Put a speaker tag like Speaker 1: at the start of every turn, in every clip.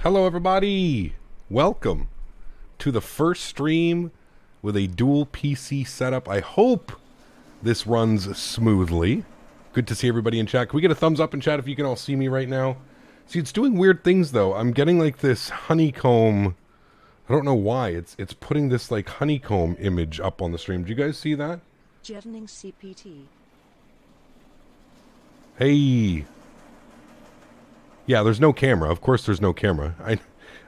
Speaker 1: Hello everybody! Welcome to the first stream with a dual PC setup. I hope this runs smoothly. Good to see everybody in chat. Can we get a thumbs up in chat if you can all see me right now? See, it's doing weird things though. I'm getting like this honeycomb. I don't know why. It's putting this like honeycomb image up on the stream. Do you guys see that?
Speaker 2: Jettoning CPT.
Speaker 1: Hey. Yeah, there's no camera. Of course there's no camera.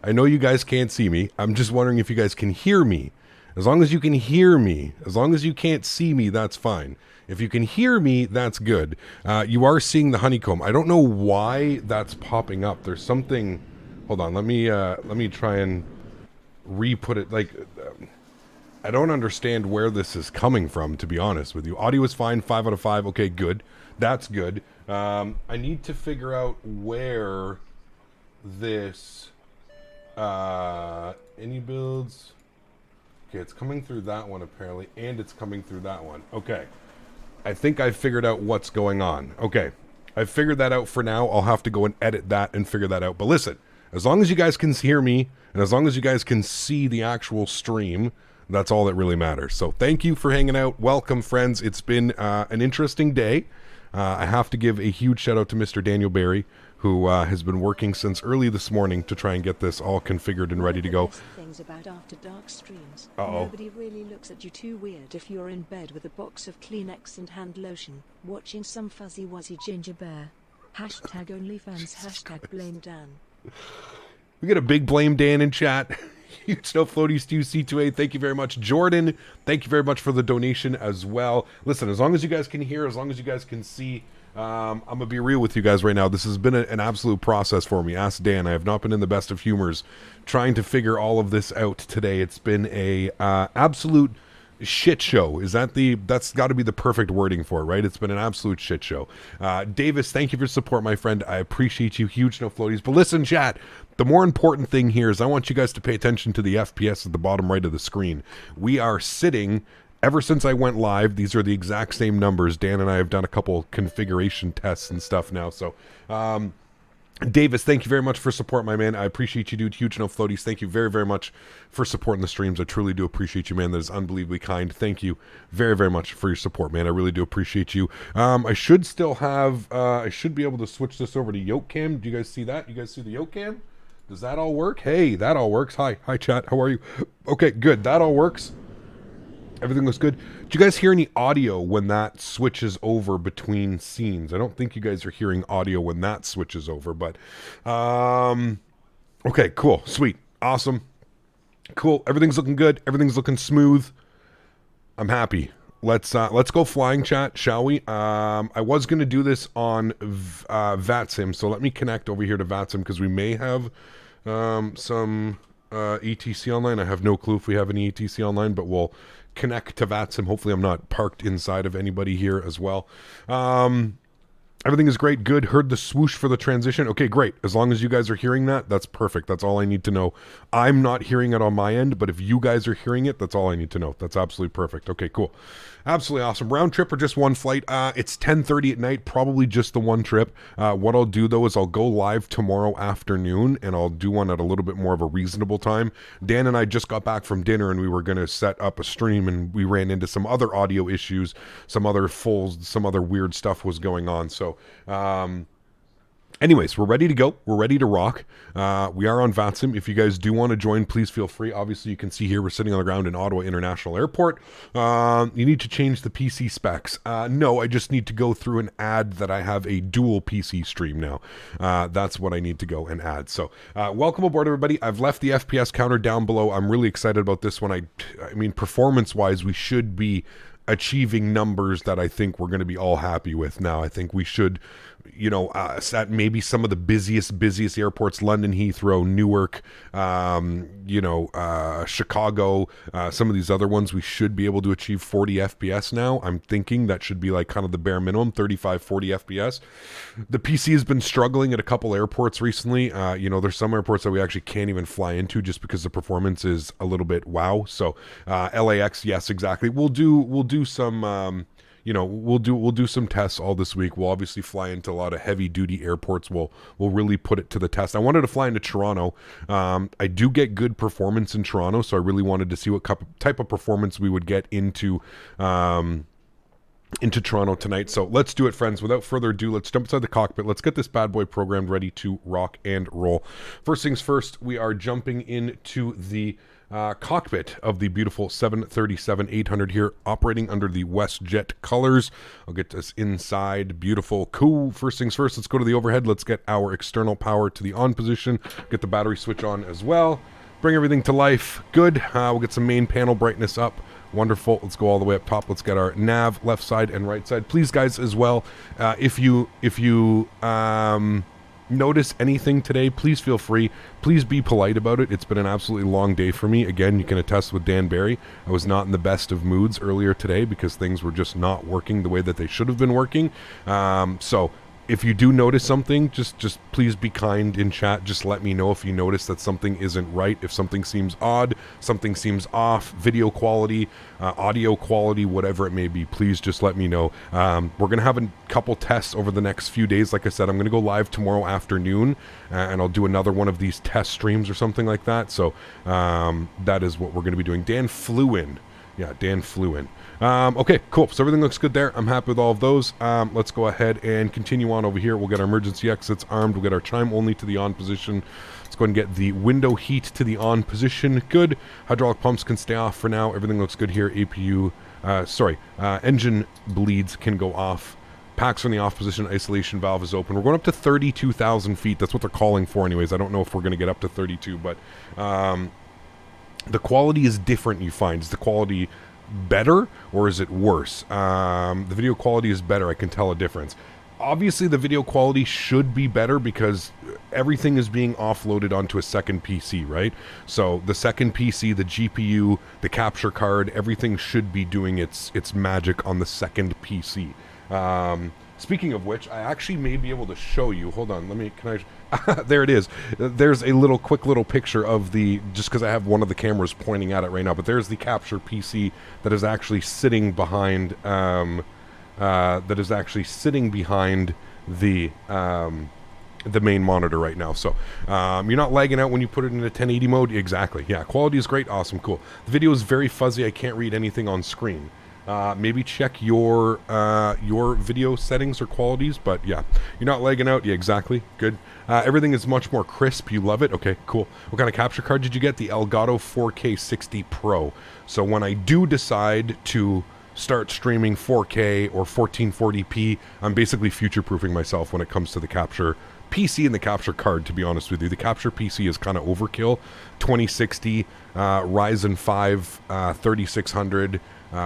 Speaker 1: I know you guys can't see me. I'm just wondering if you guys can hear me. As long as you can hear me, as long as you can't see me, that's fine. If you can hear me, that's good. You are seeing the honeycomb. I don't know why that's popping up. There's something... Hold on, let me try and re-put it. Like, I don't understand where this is coming from, to be honest with you. Audio is fine, 5 out of 5. Okay, good. That's good. I need to figure out where this... any builds... Okay, it's coming through that one apparently, and it's coming through that one. Okay. I think I've figured out what's going on. Okay. I've figured that out for now. I'll have to go and edit that and figure that out. But listen, as long as you guys can hear me, and as long as you guys can see the actual stream, that's all that really matters. So thank you for hanging out. Welcome, friends. It's been an interesting day. I have to give a huge shout out to Mr. Daniel Barry, who has been working since early this morning to try and get this all configured and ready to go.
Speaker 2: Things about after dark streams.
Speaker 1: Uh-oh.
Speaker 2: Nobody really looks at you too weird if you're in bed with a box of Kleenex and hand lotion, watching some fuzzy wuzzy ginger bear. Hashtag OnlyFans. Hashtag blame Dan.
Speaker 1: We got a big blame Dan in chat. Huge no floaties to C2A. Thank you very much. Jordan, thank you very much for the donation as well. Listen, as long as you guys can hear, as long as you guys can see, I'm going to be real with you guys right now. This has been an absolute process for me. Ask Dan. I have not been in the best of humors trying to figure all of this out today. It's been a absolute shit show. That's got to be the perfect wording for it, right? It's been an absolute shit show. Davis, thank you for your support, my friend. I appreciate you. Huge no floaties. But listen, chat, the more important thing here is I want you guys to pay attention to the FPS at the bottom right of the screen. We are sitting, ever since I went live, these are the exact same numbers. Dan and I have done a couple configuration tests and stuff now. So, Davis, thank you very much for support, my man. I appreciate you, dude. Huge no floaties. Thank you very, very much for supporting the streams. I truly do appreciate you, man. That is unbelievably kind. Thank you very, very much for your support, man. I really do appreciate you. I should still have, I should be able to switch this over to yoke cam. Do you guys see that? You guys see the yoke cam? Does that all work? Hey, that all works. Hi chat. How are you? Okay, good. That all works. Everything looks good. Do you guys hear any audio when that switches over between scenes? I don't think you guys are hearing audio when that switches over, but okay, cool, sweet, awesome, cool. Everything's looking good. Everything's looking smooth. I'm happy. Let's go flying, chat, shall we? I was gonna do this on VATSIM, so let me connect over here to VATSIM because we may have some ETC online. I have no clue if we have any ETC online, but we'll connect to VATSIM. Hopefully I'm not parked inside of anybody here as well. Everything is great. Good. Heard the swoosh for the transition. Okay, great. As long as you guys are hearing that, that's perfect. That's all I need to know. I'm not hearing it on my end, but if you guys are hearing it, that's all I need to know. That's absolutely perfect. Okay, cool. Absolutely awesome. Round trip or just one flight? It's 10:30 at night, probably just the one trip. What I'll do, though, is I'll go live tomorrow afternoon, and I'll do one at a little bit more of a reasonable time. Dan and I just got back from dinner, and we were going to set up a stream, and we ran into some other audio issues, some other weird stuff was going on. So, anyways, we're ready to go. We're ready to rock. We are on VATSIM. If you guys do want to join, please feel free. Obviously, you can see here we're sitting on the ground in Ottawa International Airport. You need to change the PC specs. No, I just need to go through and add that I have a dual PC stream now. That's what I need to go and add. So, welcome aboard, everybody. I've left the FPS counter down below. I'm really excited about this one. I mean, performance-wise, we should be achieving numbers that I think we're going to be all happy with now. I think we should, at maybe some of the busiest airports, London Heathrow, Newark, Chicago, some of these other ones, we should be able to achieve 40 FPS now. I'm thinking that should be like kind of the bare minimum, 35, 40 FPS. The PC has been struggling at a couple airports recently. There's some airports that we actually can't even fly into just because the performance is a little bit wow. So LAX, yes, exactly. We'll do some you know, we'll do some tests all this week. We'll obviously fly into a lot of heavy duty airports. We'll really put it to the test. I wanted to fly into Toronto. I do get good performance in Toronto, so I really wanted to see what type of performance we would get into Toronto tonight. So let's do it, friends. Without further ado, let's jump inside the cockpit. Let's get this bad boy programmed, ready to rock and roll. First things first, we are jumping into the cockpit of the beautiful 737-800 here, operating under the Westjet colors. I'll get this inside. Beautiful, cool. First things first, let's go to the overhead. Let's get our external power to the on position. Get the battery switch on as well. Bring everything to life. Good. We'll get some main panel brightness up. Wonderful. Let's go all the way up top. Let's get our nav left side and right side. Please, guys, as well, if you notice anything today, please feel free. Please be polite about it. It's been an absolutely long day for me. Again, you can attest with Dan Barry. I was not in the best of moods earlier today because things were just not working the way that they should have been working. So if you do notice something, just please be kind in chat. Just let me know if you notice that something isn't right, if something seems odd, something seems off, video quality, audio quality, whatever it may be. Please just let me know. We're going to have a couple tests over the next few days. Like I said, I'm going to go live tomorrow afternoon, and I'll do another one of these test streams or something like that. So that is what we're going to be doing. Dan flew in. Yeah, Dan flew in. Okay, cool. So everything looks good there. I'm happy with all of those. Let's go ahead and continue on over here. We'll get our emergency exits armed. We'll get our chime only to the on position. Let's go ahead and get the window heat to the on position. Good. Hydraulic pumps can stay off for now. Everything looks good here. Engine bleeds can go off. Packs on the off position. Isolation valve is open. We're going up to 32,000 feet. That's what they're calling for anyways. I don't know if we're going to get up to 32, but the quality is different, you find. Is the quality better or is it worse? The video quality is better. I can tell a difference. Obviously, the video quality should be better because everything is being offloaded onto a second PC, right? So the second PC, the GPU, the capture card, everything should be doing its magic on the second PC. Speaking of which, I actually may be able to show you. Hold on, there it is. There's a quick little picture of just because I have one of the cameras pointing at it right now, but there's the capture PC that is actually sitting behind, the main monitor right now. So you're not lagging out when you put it in a 1080 mode. Exactly. Yeah, quality is great. Awesome. Cool. The video is very fuzzy. I can't read anything on screen. Maybe check your video settings or qualities, but yeah, you're not lagging out. Yeah, exactly. Good. Everything is much more crisp. You love it. Okay, cool. What kind of capture card did you get? The Elgato 4K 60 Pro. So when I do decide to start streaming 4K or 1440p, I'm basically future-proofing myself when it comes to the capture PC and the capture card, to be honest with you. The capture PC is kind of overkill. 2060, Ryzen 5, 3600,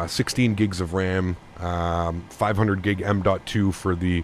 Speaker 1: 16 gigs of RAM, 500 gig M.2 for the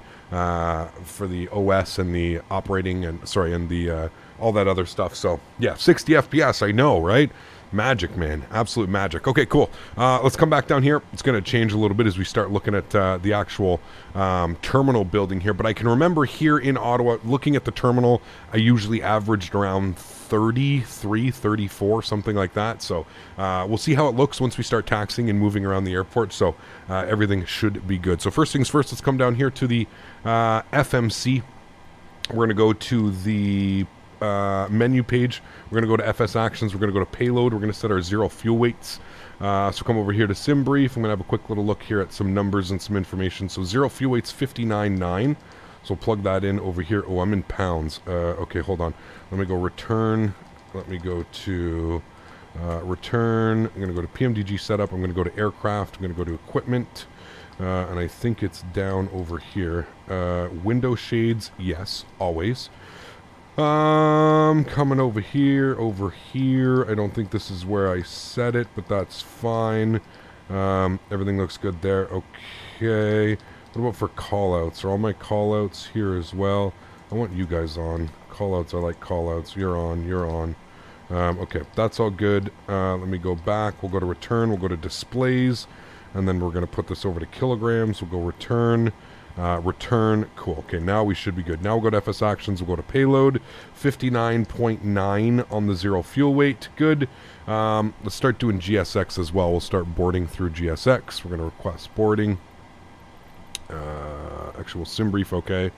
Speaker 1: OS and the operating and the all that other stuff. So yeah, 60 FPS. I know, right? Magic, man. Absolute magic. Okay, cool. Let's come back down here. It's going to change a little bit as we start looking at the actual terminal building here. But I can remember here in Ottawa, looking at the terminal, I usually averaged around 33, 34, something like that. So we'll see how it looks once we start taxiing and moving around the airport. So everything should be good. So first things first, let's come down here to the FMC. We're going to go to the menu page. We're going to go to FS Actions. We're going to go to Payload. We're going to set our 0 fuel weights. So come over here to Sim Brief. I'm going to have a quick little look here at some numbers and some information. So 0 fuel weights 59.9. So plug that in over here. Oh, I'm in pounds. Okay, hold on. Let me go return. Let me go to return. I'm going to go to PMDG setup. I'm going to go to aircraft. I'm going to go to equipment. And I think it's down over here. Window shades, yes, always. Coming over here. I don't think this is where I set it, but that's fine. Everything looks good there. Okay. What about for callouts? Are all my callouts here as well? I want you guys on. Callouts, I like callouts. You're on. Okay, that's all good. Let me go back. We'll go to return. We'll go to displays. And then we're going to put this over to kilograms. We'll go return. Return. Cool. Okay, now we should be good. Now we'll go to FS Actions. We'll go to Payload. 59.9 on the 0 fuel weight. Good. Let's start doing GSX as well. We'll start boarding through GSX. We're going to request boarding. Actually, we'll sim brief, okay.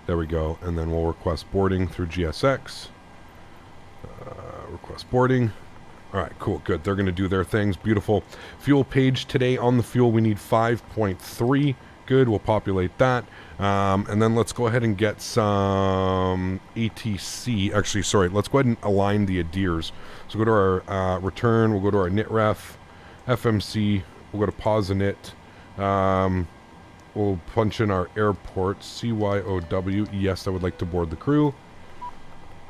Speaker 1: There we go. And then we'll request boarding through GSX. Request boarding. All right, cool, good. They're going to do their things. Beautiful. Fuel page today on the fuel, we need 5.3. Good, we'll populate that. And then let's go ahead and get some ATC. Actually, sorry, let's go ahead and align the adheres. So go to our return, we'll go to our nitref, FMC, we'll go to pause init. We'll punch in our airport, CYOW. Yes, I would like to board the crew.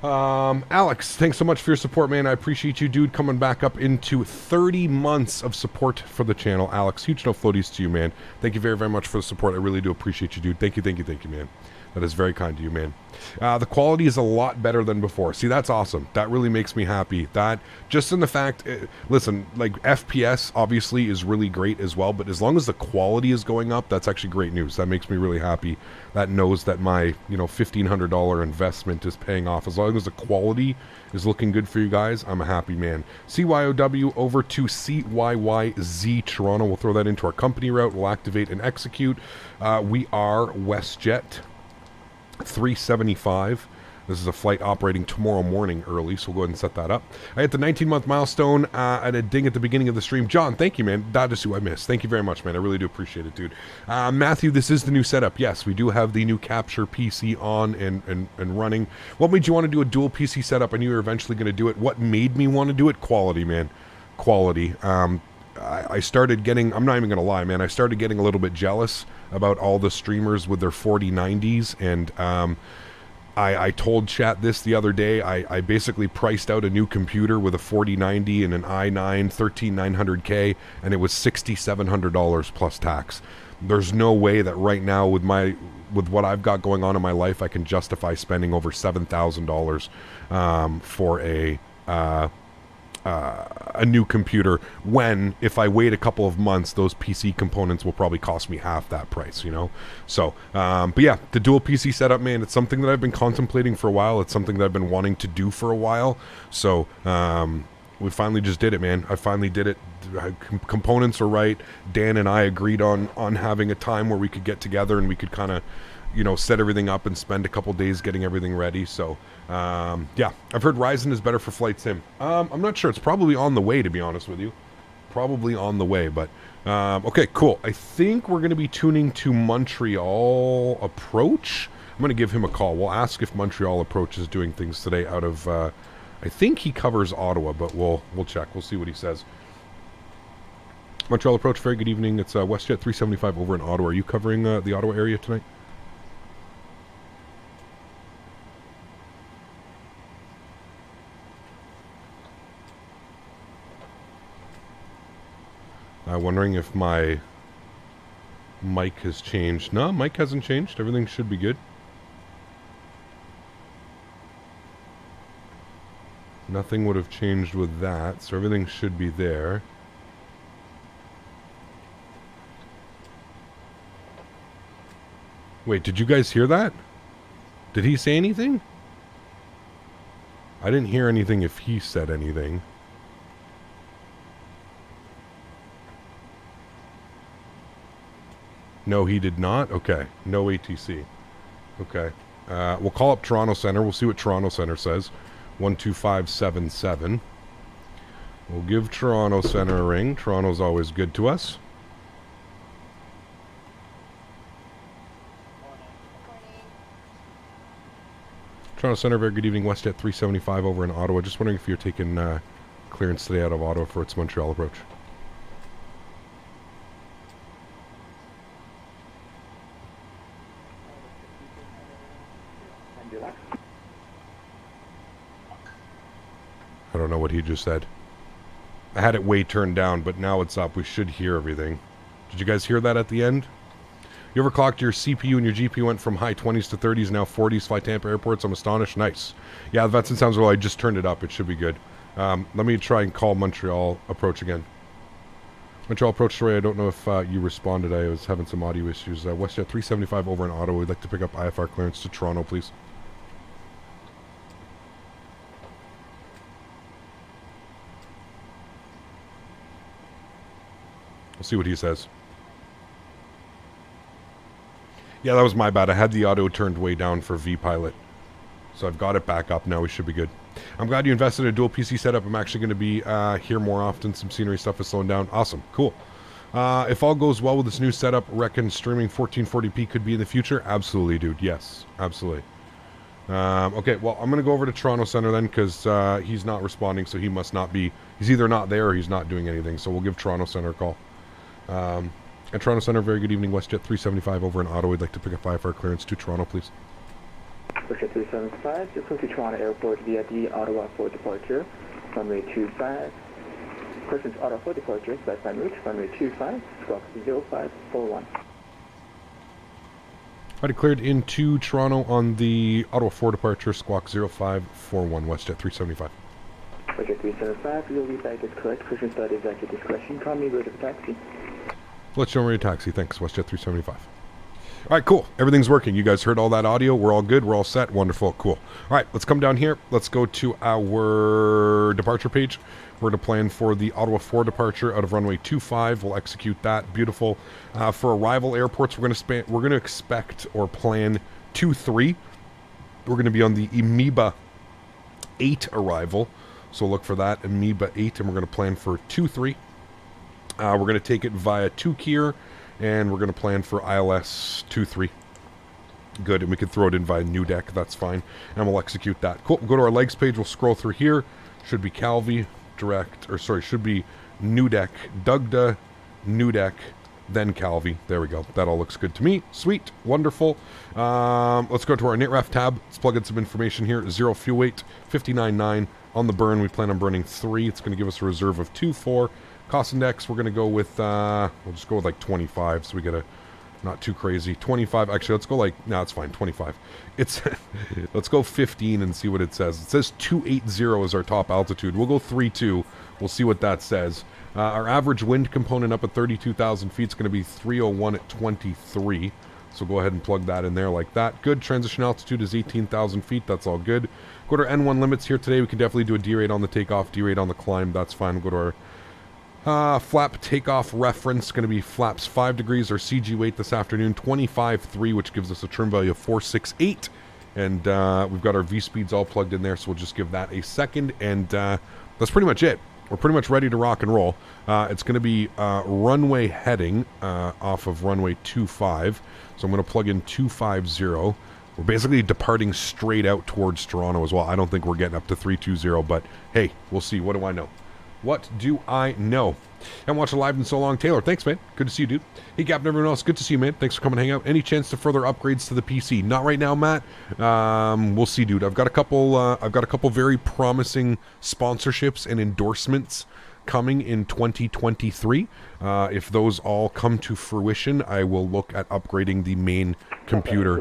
Speaker 1: Alex, thanks so much for your support, man. I appreciate you, dude, coming back up into 30 months of support for the channel. Alex, huge no floaties to you, man. Thank you very, very much for the support. I really do appreciate you, dude. Thank you, man. That is very kind to you, man. The quality is a lot better than before. See, that's awesome. That really makes me happy. That, just in the fact, listen, like, FPS obviously is really great as well, but as long as the quality is going up, that's actually great news. That makes me really happy. That knows that my, $1,500 investment is paying off. As long as the quality is looking good for you guys, I'm a happy man. CYOW over to CYYZ Toronto. We'll throw that into our company route. We'll activate and execute. We are Westjet 375. This is a flight operating tomorrow morning early, so we'll go ahead and set that up. I hit the 19-month milestone and a ding at the beginning of the stream. John, thank you, man. That is who I missed. Thank you very much, man. I really do appreciate it, dude. Matthew, this is the new setup. Yes, we do have the new Capture PC on and running. What made you want to do a dual PC setup? I knew you were eventually going to do it. What made me want to do it? Quality, man. Quality. I started getting, I'm not even going to lie, man, I started getting a little bit jealous about all the streamers with their 4090s, and I told chat this the other day. I basically priced out a new computer with a 4090 and an i9 13900K, and it was $6,700 plus tax. There's no way that right now with what I've got going on in my life, I can justify spending over $7,000 for a new computer, when if I wait a couple of months, those PC components will probably cost me half that price, so but yeah, the dual PC setup, man, it's something that I've been contemplating for a while. It's something that I've been wanting to do for a while, so we finally just did it, man. I finally did it. Components are right. Dan and I agreed on having a time where we could get together and we could kind of set everything up and spend a couple days getting everything ready. So yeah, I've heard Ryzen is better for flight sim. I'm not sure. It's probably on the way, to be honest with you. Probably on the way, but okay, cool. I think we're going to be tuning to Montreal Approach. I'm going to give him a call. We'll ask if Montreal Approach is doing things today out of I think he covers Ottawa, but we'll check. We'll see what he says. Montreal Approach, very good evening. It's Westjet 375 over in Ottawa. Are you covering the Ottawa area tonight? Wondering if my mic has changed. No, mic hasn't changed. Everything should be good. Nothing would have changed with that, so everything should be there. Wait, did you guys hear that? Did he say anything? I didn't hear anything if he said anything. No, he did not? Okay. No ATC. Okay. We'll call up Toronto Center. We'll see what Toronto Center says. 12577. We'll give Toronto Center a ring. Toronto's always good to us. Toronto Center, very good evening. Westjet 375 over in Ottawa. Just wondering if you're taking clearance today out of Ottawa for its Montreal approach. I don't know what he just said. I had it way turned down, but now it's up. We should hear everything. Did you guys hear that at the end? You ever clocked your CPU and your GPU went from high 20s to 30s, now 40s, fly Tampa airports? I'm astonished. Nice. Yeah, the Faten sounds well. I just turned it up. It should be good. Let me try and call Montreal Approach again. Montreal Approach, sorry, I don't know if you responded. I was having some audio issues. Westjet 375 over in Ottawa. We'd like to pick up IFR clearance to Toronto, please. We'll see what he says. Yeah, that was my bad. I had the auto turned way down for V-Pilot. So I've got it back up now. We should be good. I'm glad you invested in a dual PC setup. I'm actually going to be here more often. Some scenery stuff is slowing down. Awesome. Cool. If all goes well with this new setup, reckon streaming 1440p could be in the future? Absolutely, dude. Yes. Absolutely. Okay, well, I'm going to go over to Toronto Center then, because he's not responding, so he must not be... He's either not there or he's not doing anything, so we'll give Toronto Center a call. At Toronto Center, very good evening. Westjet 375 over in Ottawa. We'd like to pick up 5 for our clearance to Toronto, please.
Speaker 3: Westjet 375, just go to Toronto Airport via the Ottawa for departure. Runway 25. Questions Ottawa for departure, flight time route, runway 25, squawk 0541.
Speaker 1: I declared into Toronto on the Ottawa 4 departure, squawk 0541, Westjet 375.
Speaker 3: Westjet 375, your lead bag is correct. Questions start is at your discretion. Call me, ready for taxi.
Speaker 1: Let's show me a taxi. Thanks, Westjet 375. All right, cool. Everything's working. You guys heard all that audio. We're all good. We're all set. Wonderful. Cool. All right, let's come down here. Let's go to our departure page. We're to plan for the Ottawa 4 departure out of runway 25. We'll execute that. Beautiful. For arrival airports, we're going to expect or plan 2-3. We're going to be on the Amoeba 8 arrival. So look for that, Amoeba 8, and we're going to plan for 2-3. We're going to take it via Tukir, and we're going to plan for ILS 23. Good, and we can throw it in via New Deck. That's fine, and we'll execute that. Cool. We'll go to our legs page. We'll scroll through here. Should be Calvi, direct, or sorry, should be New Deck, Dugda, New Deck, then Calvi. There we go. That all looks good to me. Sweet. Wonderful. Let's go to our NITRAF tab. Let's plug in some information here. 0 fuel weight, 59.9. On the burn, we plan on burning 3. It's going to give us a reserve of 2.4. Cost index, we're going to go with, we'll just go with like 25, so we get a, not too crazy. 25, actually, let's go like, no, it's fine, 25. It's, let's go 15 and see what it says. It says 280 is our top altitude. We'll go 3.2. We'll see what that says. Our average wind component up at 32,000 feet is going to be 301 at 23. So go ahead and plug that in there like that. Good. Transition altitude is 18,000 feet. That's all good. Go to our N1 limits here today. We can definitely do a D-rate on the takeoff, D-rate on the climb. That's fine. We'll go to our flap takeoff reference. Going to be flaps 5 degrees. Our CG weight this afternoon, 25.3, which gives us a trim value of 468. And we've got our V-speeds all plugged in there, so we'll just give that a second. And that's pretty much it. We're pretty much ready to rock and roll. It's going to be runway heading off of runway 25. So I'm going to plug in 250. We're basically departing straight out towards Toronto as well. I don't think we're getting up to 320, but hey, we'll see. What do I know? What do I know? Haven't watched live in so long. Taylor, thanks, man. Good to see you, dude. Hey, Captain, everyone else, good to see you, man. Thanks for coming and hang out. Any chance to further upgrades to the PC? Not right now, Matt. We'll see, dude. I've got a couple very promising sponsorships and endorsements coming in 2023. If those all come to fruition, I will look at upgrading the main computer,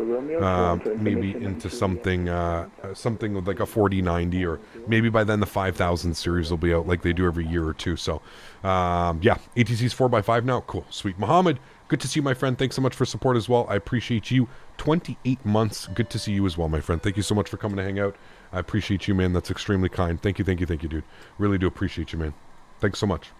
Speaker 1: maybe into something with like a 4090, or maybe by then the 5000 series will be out like they do every year or two. So yeah, ATC's 4x5 now. Cool. Sweet. Mohammed, good to see you, my friend. Thanks so much for support as well. I appreciate you. 28 months. Good to see you as well, my friend. Thank you so much for coming to hang out. I appreciate you, man. That's extremely kind. Thank you, dude. Really do appreciate you, man. Thanks so much.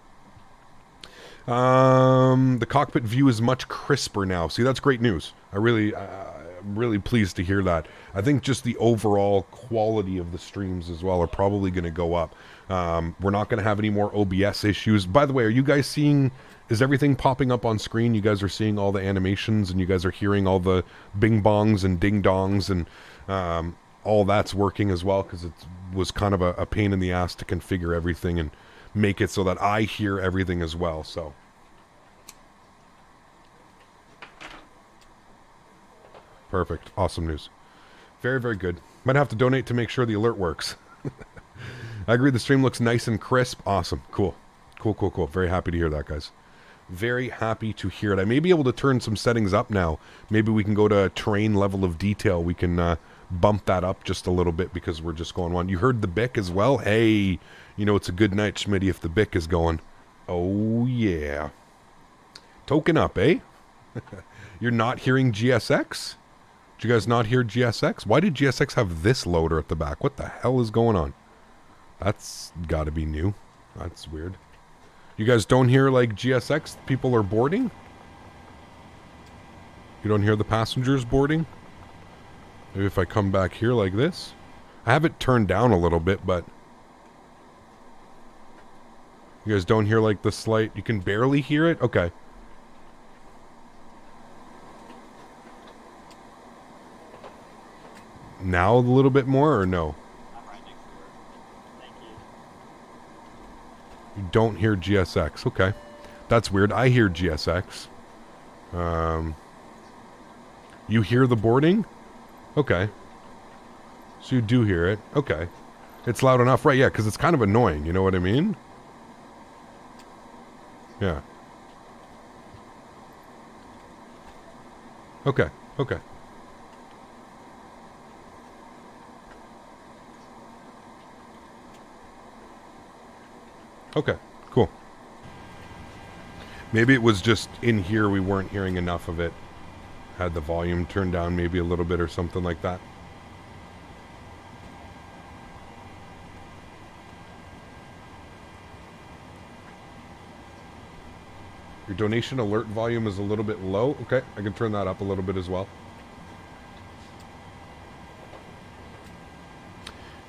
Speaker 1: The cockpit view is much crisper now. See, that's great news. I'm really pleased to hear that. I think just the overall quality of the streams as well are probably going to go up. We're not going to have any more OBS issues. By the way, are you guys seeing, is everything popping up on screen? You guys are seeing all the animations, and you guys are hearing all the bing bongs and ding dongs, and all that's working as well, because it was kind of a pain in the ass to configure everything and make it so that I hear everything as well. So perfect. Awesome news. Very, very good. Might have to donate to make sure the alert works. I agree, the stream looks nice and crisp. Awesome. Cool. Very happy to hear that, guys. Very happy to hear it. I may be able to turn some settings up now. Maybe we can go to terrain level of detail. We can bump that up just a little bit, because we're just going one. You heard the BIC as well? Hey, you know it's a good night, Smitty, if the BIC is going. Oh, yeah. Token up, eh? You're not hearing GSX? Did you guys not hear GSX? Why did GSX have this loader at the back? What the hell is going on? That's got to be new. That's weird. You guys don't hear, like, GSX? People are boarding? You don't hear the passengers boarding? Maybe if I come back here like this. I have it turned down a little bit, but you guys don't hear like the slight, you can barely hear it? Okay. Now a little bit more or no?
Speaker 4: I'm right next to her. Thank you.
Speaker 1: You don't hear GSX. Okay. That's weird. I hear GSX. You hear the boarding? Okay. So you do hear it. Okay. It's loud enough. Right, yeah, because it's kind of annoying. You know what I mean? Yeah. Okay. Okay. Okay. Cool. Maybe it was just in here we weren't hearing enough of it. Had the volume turned down maybe a little bit or something like that. Your donation alert volume is a little bit low. Okay, I can turn that up a little bit as well.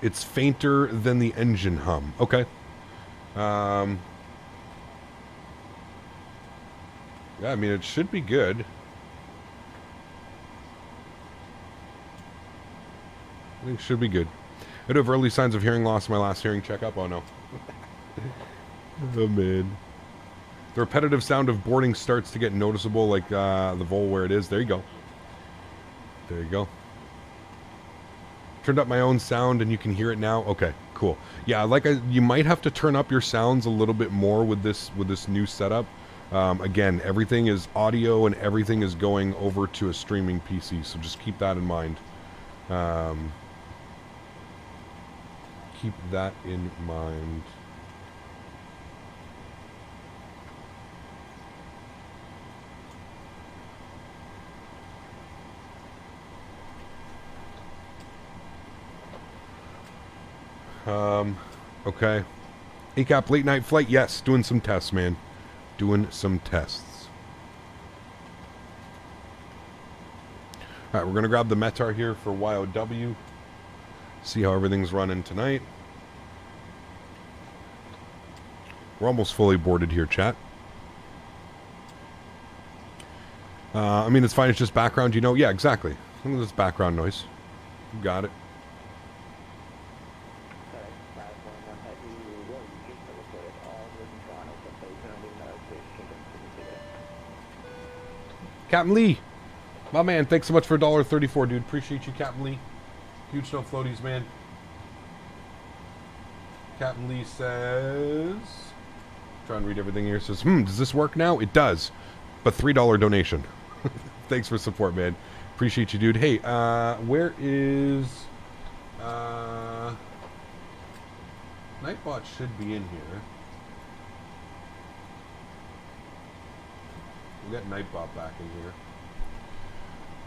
Speaker 1: It's fainter than the engine hum. Okay. Yeah, I mean, it should be good. I think it should be good. I do have early signs of hearing loss in my last hearing checkup. Oh, no. Oh, man. The repetitive sound of boarding starts to get noticeable, like the vol where it is. There you go. There you go. Turned up my own sound and you can hear it now. Okay, cool. Yeah, you might have to turn up your sounds a little bit more with this new setup. Again, everything is audio and everything is going over to a streaming PC, so just keep that in mind. Keep that in mind. Okay. ACAP late night flight. Yes, doing some tests, man. Doing some tests. Alright, we're going to grab the Metar here for YOW. See how everything's running tonight. We're almost fully boarded here, chat. I mean, it's fine. It's just background, you know? Yeah, exactly. It's background noise. You got it. Captain Lee, my man, thanks so much for $1.34, dude. Appreciate you, Captain Lee. Huge no floaties, man. Captain Lee says, trying to read everything here. Says, does this work now? It does, but $3 donation. Thanks for support, man. Appreciate you, dude. Hey, where is Nightbot? Should be in here. We got Nightbot back in here.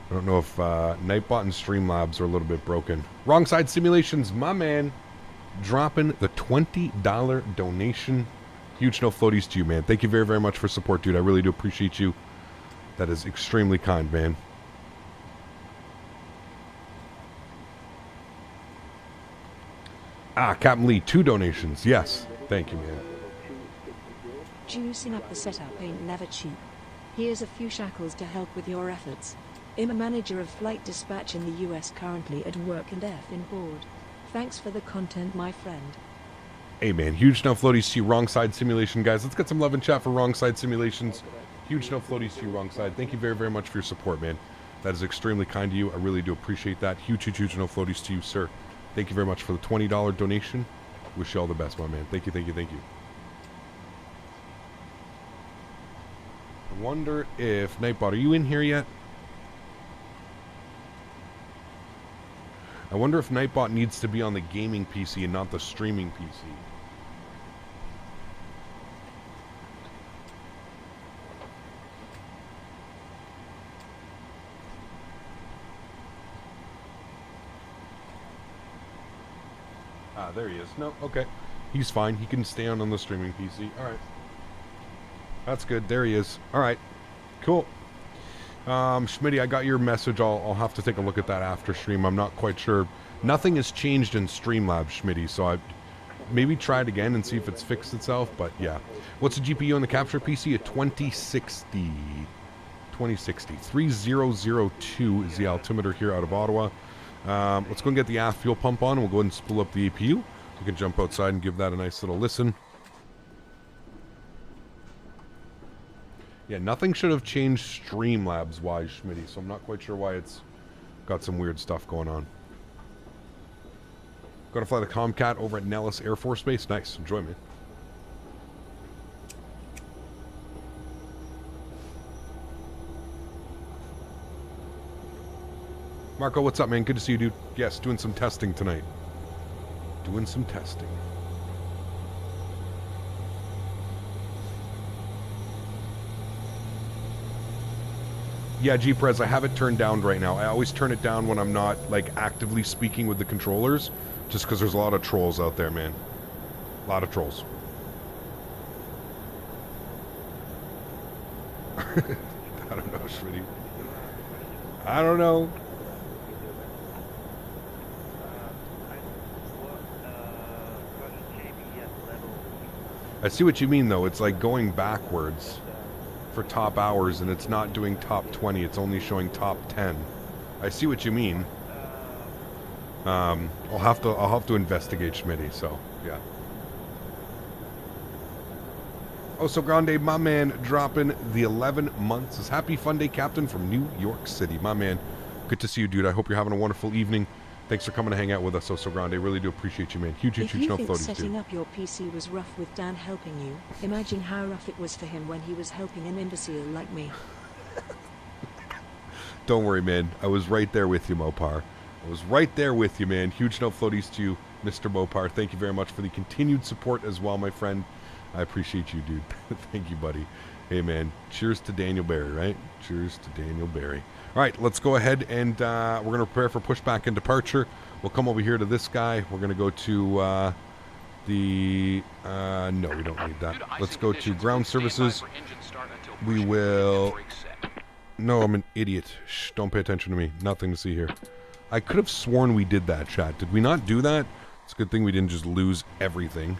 Speaker 1: I don't know if Nightbot and Streamlabs are a little bit broken. Wrong Side Simulations, my man, dropping the $20 donation. Huge no floaties to you, man. Thank you very, very much for support, dude. I really do appreciate you. That is extremely kind, man. Ah, Captain Lee, 2 donations. Yes. Thank you, man.
Speaker 2: Juicing up the setup ain't never cheap. Here's a few shackles to help with your efforts. I'm a manager of flight dispatch in the US currently at work and in board. Thanks for the content, my friend.
Speaker 1: Hey, man. Huge no floaties to you. Wrong Side Simulation, guys. Let's get some love and chat for Wrong Side Simulations. Huge no floaties to you, Wrong Side. Thank you very, very much for your support, man. That is extremely kind to you. I really do appreciate that. Huge no floaties to you, sir. Thank you very much for the $20 donation. Wish you all the best, my man. Thank you, thank you, thank you. I wonder if... Nightbot, are you in here yet? I wonder if Nightbot needs to be on the gaming PC and not the streaming PC. Ah, there he is. No, okay. He's fine. He can stay on the streaming PC. All right. That's good. There he is. All right. Cool. Smitty, I got your message. I'll have to take a look at that after stream. I'm not quite sure. Nothing has changed in Streamlabs, Smitty, so I maybe try it again and see if it's fixed itself, but yeah. What's the GPU on the capture PC? A 2060. 3002 is the altimeter here out of Ottawa. Let's go and get the aft fuel pump on, and we'll go ahead and spool up the APU. We can jump outside and give that a nice little listen. Yeah, nothing should have changed Streamlabs-wise, Schmitty, so I'm not quite sure why it's got some weird stuff going on. Going to fly the Comcat over at Nellis Air Force Base. Nice. Enjoy, man. Marco, what's up, man? Good to see you, dude. Yes, doing some testing tonight. Doing some testing. Yeah, G-Prez, I have it turned down right now. I always turn it down when I'm not, like, actively speaking with the controllers, just because there's a lot of trolls out there, man. A lot of trolls. I don't know, Schmitty. I don't know. I see what you mean, though. It's like going backwards for top hours, and it's not doing top 20. It's only showing top 10. I see what you mean. I'll have to investigate, Schmitty. So yeah. Oh, so Grande, my man, dropping the 11 months. Says happy fun day, Captain from New York City, my man. Good to see you, dude. I hope you're having a wonderful evening. Thanks for coming to hang out with us, So Grande. Really do appreciate you, man. Huge no floaties, dude.
Speaker 2: If you think setting up your PC was rough with Dan helping you, imagine how rough it was for him when he was helping an imbecile like me.
Speaker 1: Don't worry, man. I was right there with you, Mopar. I was right there with you, man. Huge no floaties to you, Mr. Mopar. Thank you very much for the continued support as well, my friend. I appreciate you, dude. Thank you, buddy. Hey, man. Cheers to Daniel Barry, right? Cheers to Daniel Barry. All right, let's go ahead and we're going to prepare for pushback and departure. We'll come over here to this guy. We're going to go to the... no, we don't need that. Let's go to ground services. We will... No, I'm an idiot. Shh, don't pay attention to me. Nothing to see here. I could have sworn we did that, chat. Did we not do that? It's a good thing we didn't just lose everything.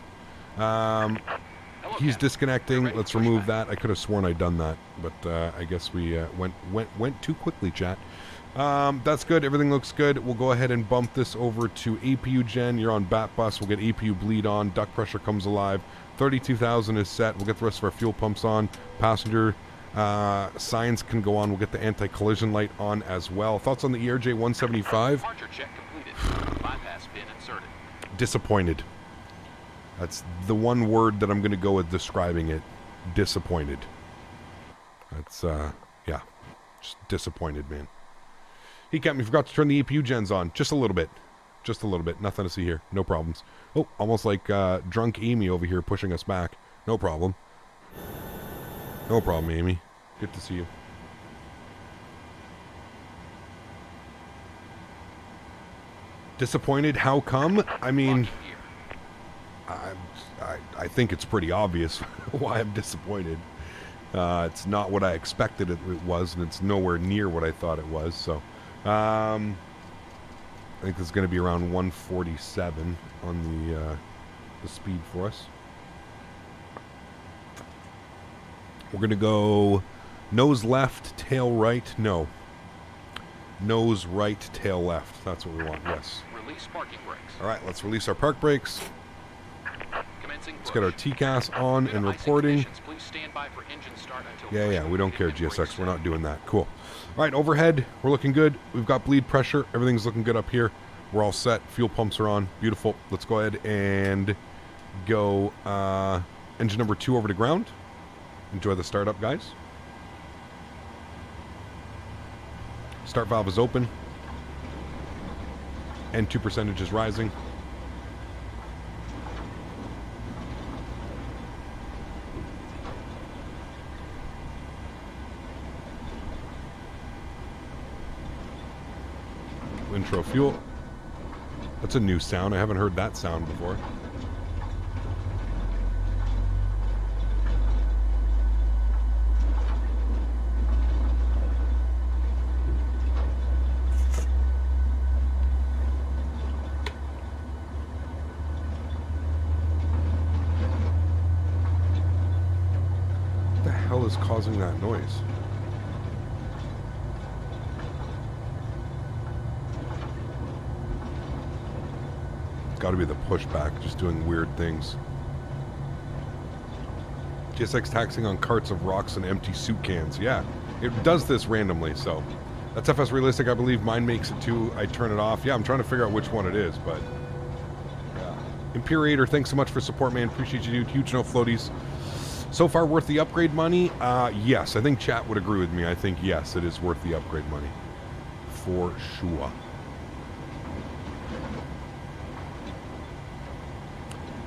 Speaker 1: He's disconnecting. Let's remove that. I could have sworn I'd done that, but I guess we went too quickly, chat. That's good. Everything looks good. We'll go ahead and bump this over to APU gen. You're on bat bus. We'll get APU bleed on. Duct pressure comes alive. 32,000 is set. We'll get the rest of our fuel pumps on. Passenger signs can go on. We'll get the anti-collision light on as well. Thoughts on the ERJ 175?
Speaker 5: Departure check completed. Bypass pin inserted.
Speaker 1: Disappointed. That's the one word that I'm going to go with describing it. Disappointed. That's, yeah. Just disappointed, man. He kept me. Forgot to turn the APU gens on. Just a little bit. Just a little bit. Nothing to see here. No problems. Oh, almost like drunk Amy over here pushing us back. No problem. No problem, Amy. Good to see you. Disappointed? How come? I mean... I think it's pretty obvious why I'm disappointed. It's not what I expected it was, and it's nowhere near what I thought it was. So, I think it's going to be around 147 on the speed for us. We're going to go nose left, tail right. No. Nose right, tail left. That's what we want, yes.
Speaker 5: Release parking brakes.
Speaker 1: All right, let's release our park brakes. Let's get our TCAS on and reporting. Yeah, we don't care, GSX. We're not doing that. Cool. All right, overhead, we're looking good. We've got bleed pressure. Everything's looking good up here. We're all set. Fuel pumps are on. Beautiful. Let's go ahead and go engine number 2 over to ground. Enjoy the startup, guys. Start valve is open. N2 percentage is rising. Intro fuel. That's a new sound. I haven't heard that sound before. is causing that noise? It's got to be the pushback, just doing weird things. GSX taxing on carts of rocks and empty soup cans. Yeah, it does this randomly, so. That's FS Realistic, I believe. Mine makes it too. I turn it off. Yeah, I'm trying to figure out which one it is, but... yeah. Imperator, thanks so much for support, man. Appreciate you, dude. Huge no floaties. So far, worth the upgrade money? Yes. I think chat would agree with me. I think, yes, it is worth the upgrade money. For sure.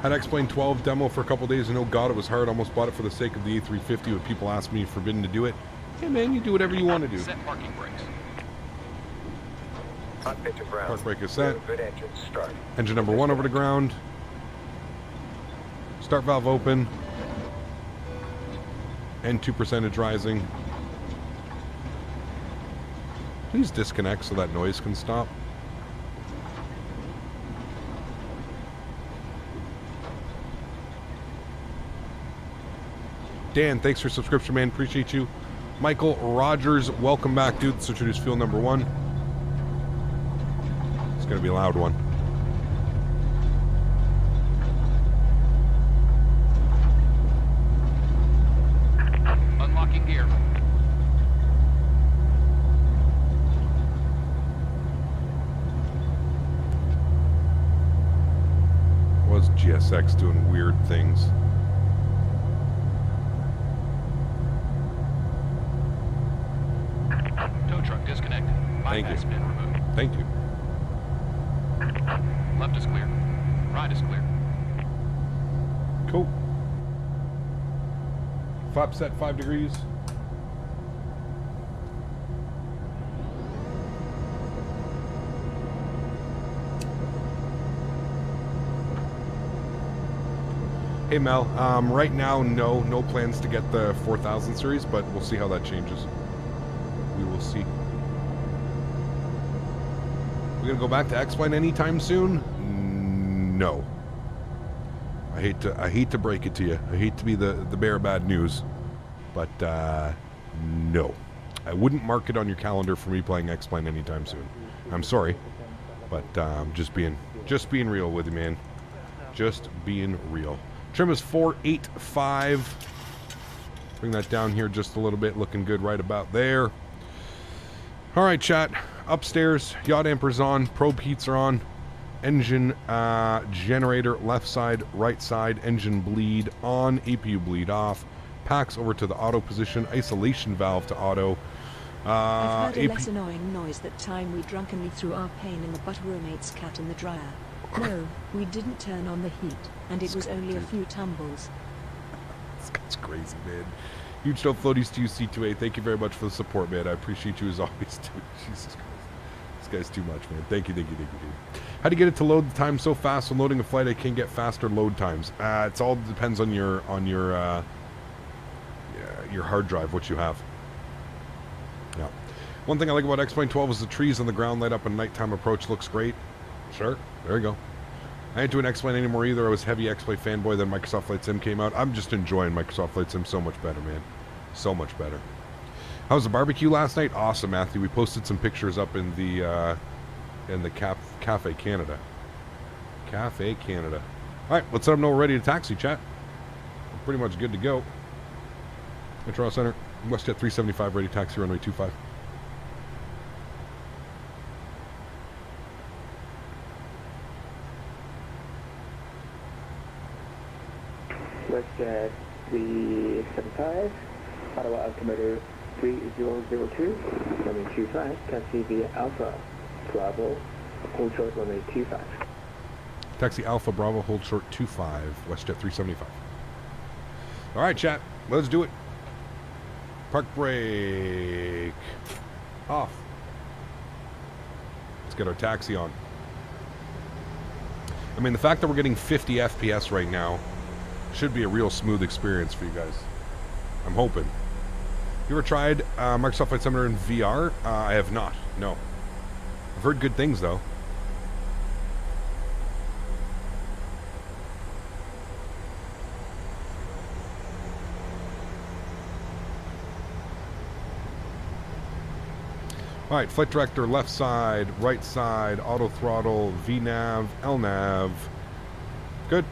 Speaker 1: Had X-Plane 12 demo for a couple days, and oh god, it was hard. Almost bought it for the sake of the A350, but people asked me forbidden to do it. Hey man, you do whatever you want to do.
Speaker 5: Set parking brakes.
Speaker 1: Park brake is set.
Speaker 6: Good engine start.
Speaker 1: Engine number 1 over to ground. Start valve open. N2 percentage rising. Please disconnect so that noise can stop. Dan, thanks for subscription, man. Appreciate you. Michael Rogers, welcome back, dude. Let's introduce fuel number 1. It's going to be a loud one.
Speaker 5: Unlocking gear.
Speaker 1: Was GSX doing weird things?
Speaker 5: Tow truck disconnected.
Speaker 1: Thank
Speaker 5: Bypass
Speaker 1: you.
Speaker 5: pin removed.
Speaker 1: Thank you.
Speaker 5: Left is clear. Right is clear.
Speaker 1: Cool. Flap set 5 degrees. Hey Mel, right now no plans to get the 4000 series, but we'll see how that changes. We will see. We're gonna go back to X-Plane anytime soon? No. I hate to break it to you. I hate to be the bearer of bad news, but no. I wouldn't mark it on your calendar for me playing X-Plane anytime soon. I'm sorry, but just being real with you, man. Just being real. Trim is 485. Bring that down here just a little bit. Looking good right about there. All right, chat. Upstairs, yaw dampers on, probe heats are on, engine generator left side, right side, engine bleed on, APU bleed off, packs over to the auto position, isolation valve to auto.
Speaker 2: I've heard a less annoying noise that time we drunkenly threw our pain in the butt roommate's cat in the dryer. No, we didn't turn on the heat, and it was only a few tumbles.
Speaker 1: This guy's crazy, man. Huge dope floaties to you, C2A. Thank you very much for the support, man. I appreciate you as always, dude. Jesus Christ. This guy's too much, man. Thank you, dude. How do you get it to load the time so fast? When loading a flight, I can get faster load times. It's all depends on your hard drive, what you have. Yeah. One thing I like about X-Plane 12 is the trees on the ground light up and nighttime approach looks great. Sure. There you go. I ain't doing X-Plane anymore either. I was heavy X-Plane fanboy. Then Microsoft Flight Sim came out. I'm just enjoying Microsoft Flight Sim so much better, man. So much better. How was the barbecue last night? Awesome, Matthew. We posted some pictures up in the Cafe Canada. Cafe Canada. All right, let's let them know we're ready to taxi, chat. We're pretty much good to go. Metro Center, Westjet 375, ready taxi, runway 25.
Speaker 3: Westjet 375, Ottawa altimeter 3002, runway 25, taxi via Alpha Bravo, hold short runway 25.
Speaker 1: Taxi Alpha Bravo, hold short 25, Westjet 375. All right, chat, let's do it. Park brake off. Let's get our taxi on. I mean, the fact that we're getting 50 FPS right now should be a real smooth experience for you guys. I'm hoping. You ever tried Microsoft Flight Simulator in VR? I have not. No. I've heard good things though. All right, flight director, left side, right side, auto throttle, VNav, LNav. Good.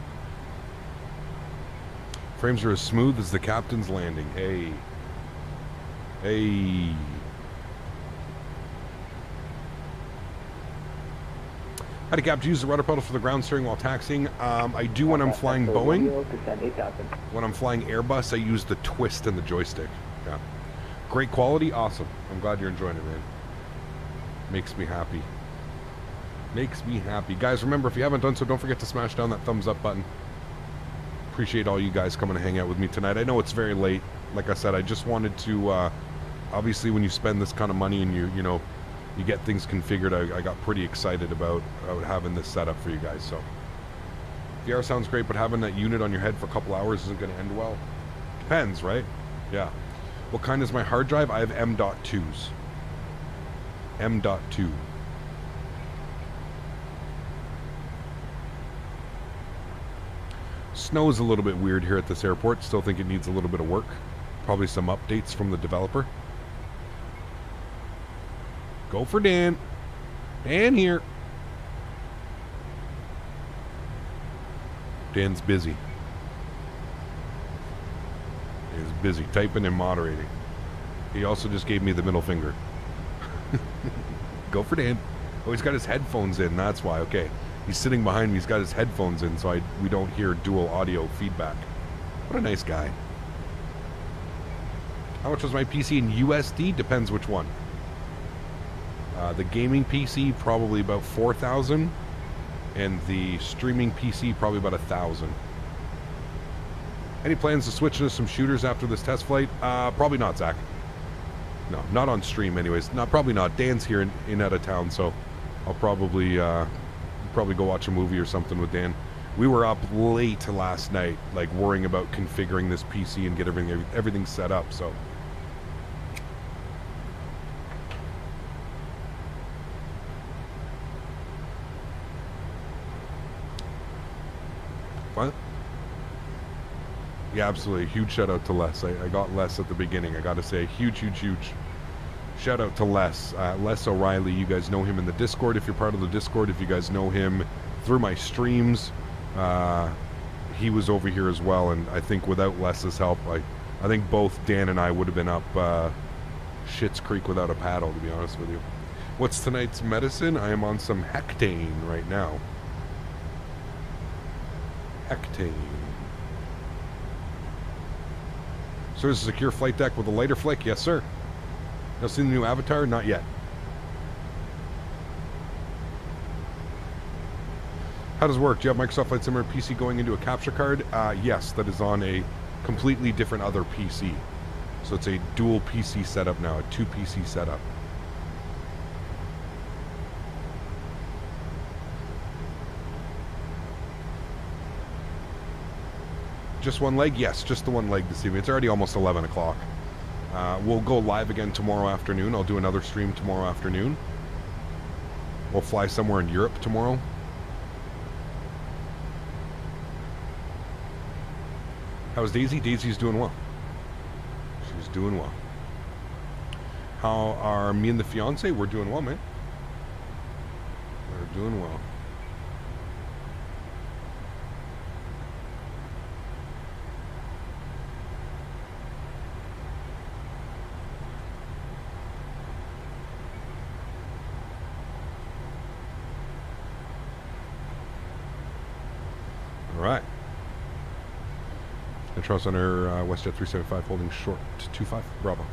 Speaker 1: Frames are as smooth as the captain's landing. Hey. Hey. How to Cap, use the rudder pedal for the ground steering while taxiing. I do when I'm flying Boeing. When I'm flying Airbus, I use the twist and the joystick. Yeah. Great quality, awesome. I'm glad you're enjoying it, man. Makes me happy. Makes me happy. Guys, remember, if you haven't done so, don't forget to smash down that thumbs up button. Appreciate all you guys coming to hang out with me tonight. I know it's very late. Like I said, I just wanted to, obviously when you spend this kind of money and you know, you get things configured, I got pretty excited about having this set up for you guys. So, VR sounds great, but having that unit on your head for a couple hours isn't going to end well. Depends, right? Yeah. What kind is my hard drive? I have M.2s. M.2. Snow is a little bit weird here at this airport. Still think it needs a little bit of work. Probably some updates from the developer. Go for Dan. Dan here. Dan's busy. He's busy typing and moderating. He also just gave me the middle finger. Go for Dan. Oh, he's got his headphones in. That's why. Okay. He's sitting behind me. He's got his headphones in, so we don't hear dual audio feedback. What a nice guy. How much was my PC in USD? Depends which one. The gaming PC, probably about 4,000. And the streaming PC, probably about 1,000. Any plans to switch into some shooters after this test flight? Probably not, Zach. No, not on stream anyways. Probably not. Dan's here in out of town, so I'll probably go watch a movie or something with Dan. We were up late last night, like worrying about configuring this PC and get everything set up, so. What? Yeah, absolutely. Huge shout out to Les. I got Les at the beginning. I got to say, huge shout out to Les. Les O'Reilly. You guys know him in the Discord if you're part of the Discord. If you guys know him through my streams, he was over here as well. And I think without Les's help, I think both Dan and I would have been up Schitt's Creek without a paddle, to be honest with you. What's tonight's medicine? I am on some Hectane right now. Hectane. So there's a secure flight deck with a lighter flick? Yes, sir. Now seen the new Avatar? Not yet. How does it work? Do you have Microsoft Flight Simulator PC going into a capture card? Yes, that is on a completely different other PC. So it's a dual PC setup now, a 2 PC setup. Just one leg? Yes, just the one leg this evening. It's already almost 11 o'clock. We'll go live again tomorrow afternoon. I'll do another stream tomorrow afternoon. We'll fly somewhere in Europe tomorrow. How's Daisy? Daisy's doing well. She's doing well. How are me and the fiance? We're doing well, man. We're doing well. Right. Trust on our Westjet 375 holding short to 25. Bravo.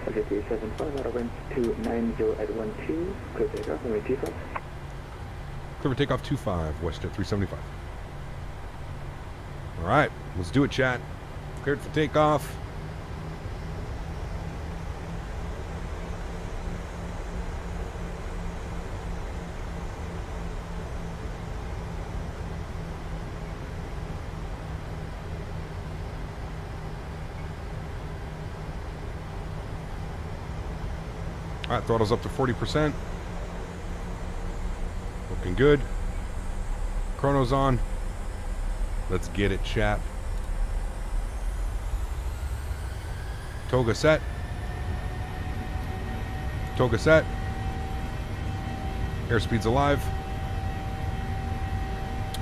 Speaker 3: Okay, 375 out of wind 290 at 12. Clear takeoff, runway 25.
Speaker 1: Clear for takeoff 25, Westjet 375. Alright, let's do it, chat. Cleared for takeoff. Alright, throttle's up to 40%. Looking good. Chrono's on. Let's get it, chat. Toga set. Toga set. Airspeed's alive.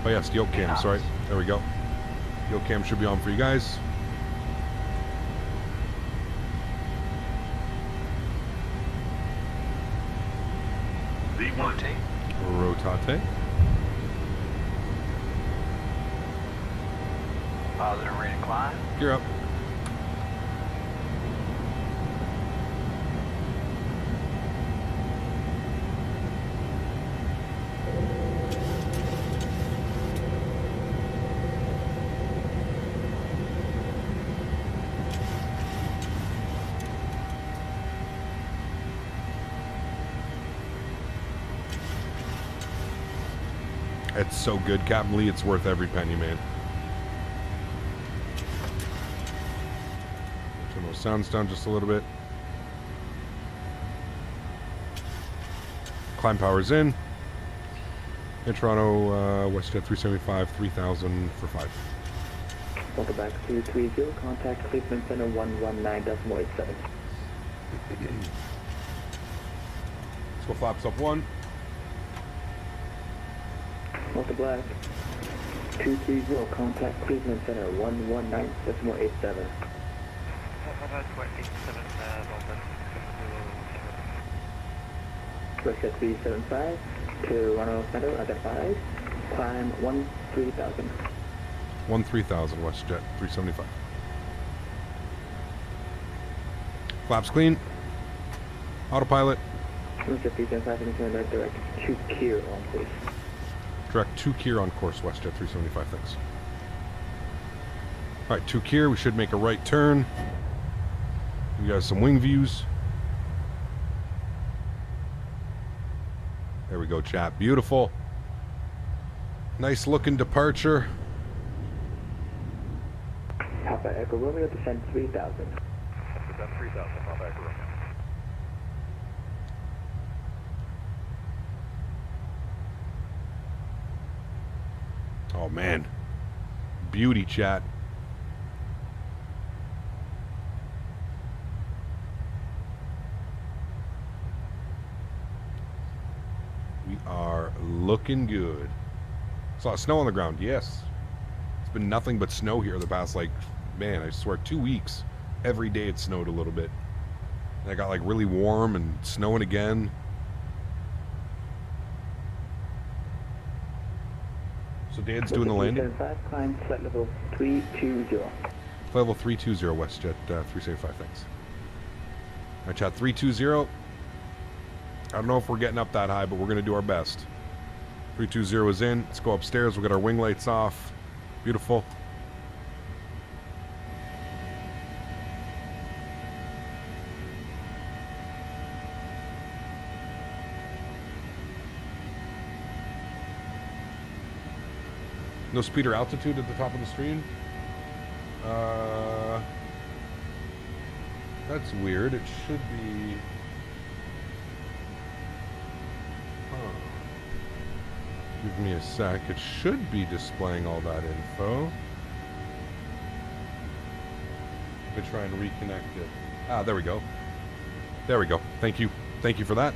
Speaker 1: Oh yes, yoke cam, sorry. There we go. Yoke cam should be on for you guys.
Speaker 5: Rotate.
Speaker 1: Rotate.
Speaker 5: Positive rate of climb.
Speaker 1: Gear up. It's so good, Captain Lee. It's worth every penny, man. Turn those sounds down just a little bit. Climb power's in. In Toronto, Westjet 375, 3,000 for 5.
Speaker 3: Welcome back to 30. Contact Cleveland Center 119.87.
Speaker 1: Let's go flaps up 1.
Speaker 3: Delta Black 230, contact Cleveland Center 119.87. Westjet 375, Toronto Center at 5, climb 13,000.
Speaker 1: 13,000 Westjet 375. Flaps clean. Autopilot.
Speaker 3: Westjet 375, and turn right direct to Kier on please.
Speaker 1: Direct to Kier on course, Westjet 375, thanks. Alright, to Kier, we should make a right turn. We got some wing views. There we go, chat. Beautiful. Nice looking departure.
Speaker 3: Papa Echo Romeo, descend 3,000.
Speaker 6: Descend 3,000, Papa Echo Romeo.
Speaker 1: Oh man, beauty, chat. We are looking good. It's a lot of snow on the ground, yes. It's been nothing but snow here the past, like, man, I swear 2 weeks. Every day it snowed a little bit. And it got like really warm and snowing again. So Dan's doing the landing.
Speaker 3: Climb flight level 320.
Speaker 1: Flight level 320, Westjet 375, thanks. Alright, chat, 320. I don't know if we're getting up that high, but we're going to do our best. 320 is in. Let's go upstairs. We'll get our wing lights off. Beautiful. No speed or altitude at the top of the stream? That's weird. It should be... Huh. Give me a sec. It should be displaying all that info. Let me try and reconnect it. Ah, there we go. There we go. Thank you. Thank you for that.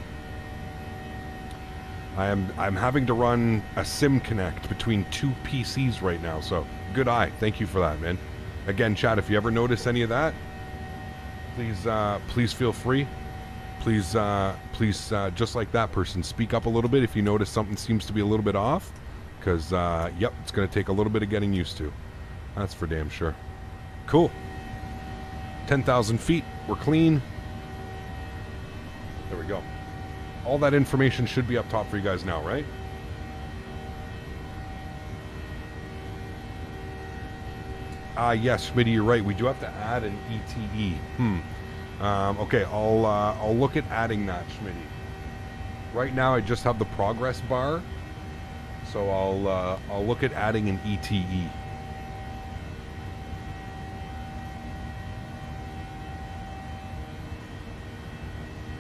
Speaker 1: I'm having to run a sim connect between 2 PCs right now, so good eye. Thank you for that, man. Again, chat, if you ever notice any of that, please feel free. Please, just like that person, speak up a little bit if you notice something seems to be a little bit off, because, yep, it's going to take a little bit of getting used to. That's for damn sure. Cool. 10,000 feet. We're clean. There we go. All that information should be up top for you guys now, right? Yes, Smitty, you're right. We do have to add an ETE. Okay, I'll look at adding that, Smitty. Right now, I just have the progress bar, so I'll look at adding an ETE.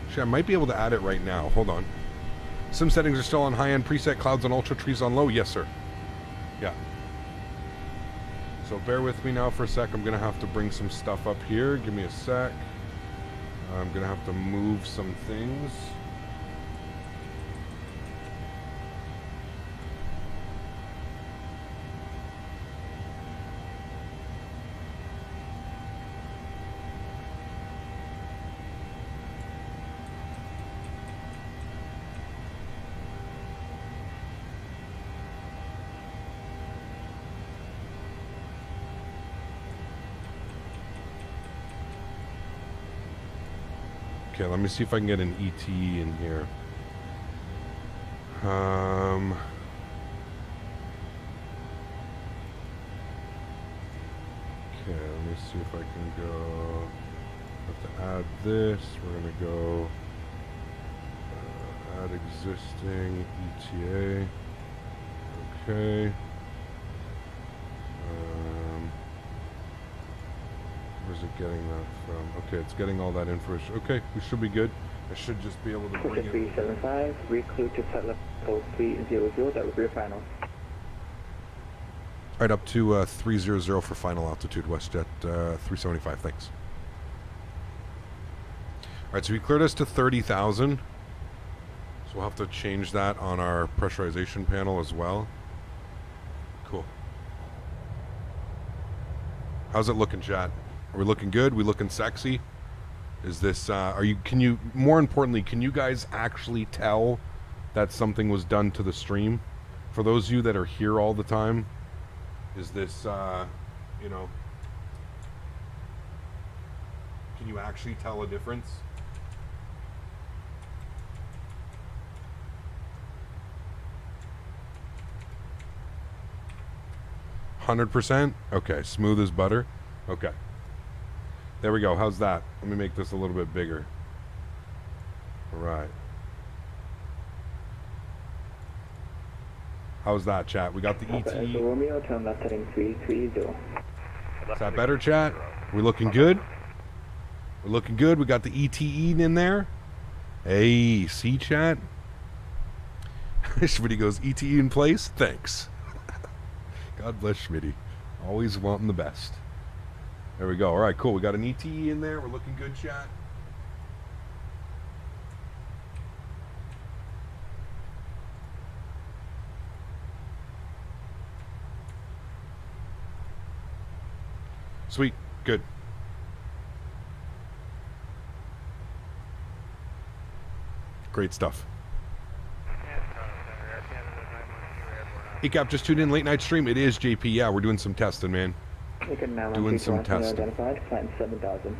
Speaker 1: Actually, I might be able to add it right now. Hold on. Sim settings are still on high-end preset, clouds on ultra, trees on low. Yes, sir. Yeah. So bear with me now for a sec. I'm going to have to bring some stuff up here. Give me a sec. I'm gonna have to move some things. Okay, let me see if I can get an ET in here. Okay, let me see if I can go. Have to add this. We're gonna go add existing ETA. Okay. Where's it getting that from? Okay, it's getting all that information. Okay, we should be good. I should just be able to bring it.
Speaker 3: 375, recruit to flight level 300, that would be your final.
Speaker 1: Right up to 300 for final altitude, Westjet 375, thanks. Alright, so we cleared us to 30,000. So we'll have to change that on our pressurization panel as well. Cool. How's it looking, chat? Are we looking good? We looking sexy? Is this, more importantly, can you guys actually tell that something was done to the stream? For those of you that are here all the time, is this, you know, can you actually tell a difference? %? Okay, smooth as butter. Okay. There we go. How's that? Let me make this a little bit bigger. All right. How's that, chat? We got the ET.
Speaker 3: Romeo, turn left heading 330.
Speaker 1: Is that better, chat? We looking good? We're looking good. We got the ETE in there. Hey, see, chat? Smitty goes, ETE in place? Thanks. God bless Smitty. Always wanting the best. There we go. All right, cool. We got an ETE in there. We're looking good, chat. Sweet. Good. Great stuff. ECAP just tuned in late night stream. It is JP. Yeah, we're doing some testing, man. Doing some testing.
Speaker 3: Identified, flight 7000.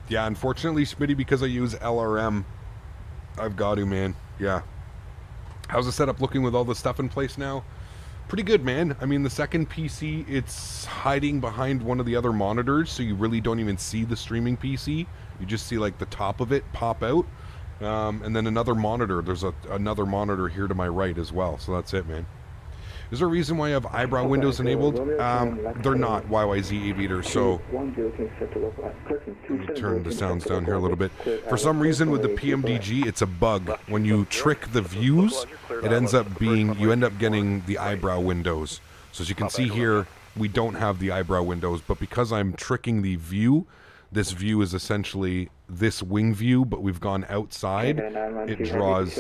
Speaker 1: Yeah, unfortunately, Smitty, because I use LRM, I've got to, man. Yeah. How's the setup looking with all the stuff in place now? Pretty good, man. I mean, the second PC, it's hiding behind one of the other monitors, so you really don't even see the streaming PC. You just see, like, the top of it pop out. And then another monitor. There's another monitor here to my right as well, so that's it, man. Is there a reason why you have eyebrow windows enabled? They're not, YYZ Aviator, so let me turn the sounds down here a little bit. For some reason with the PMDG, it's a bug. When you trick the views, it ends up being, you end up getting the eyebrow windows. So as you can see here, we don't have the eyebrow windows, but because I'm tricking the view, this view is essentially this wing view, but we've gone outside. It draws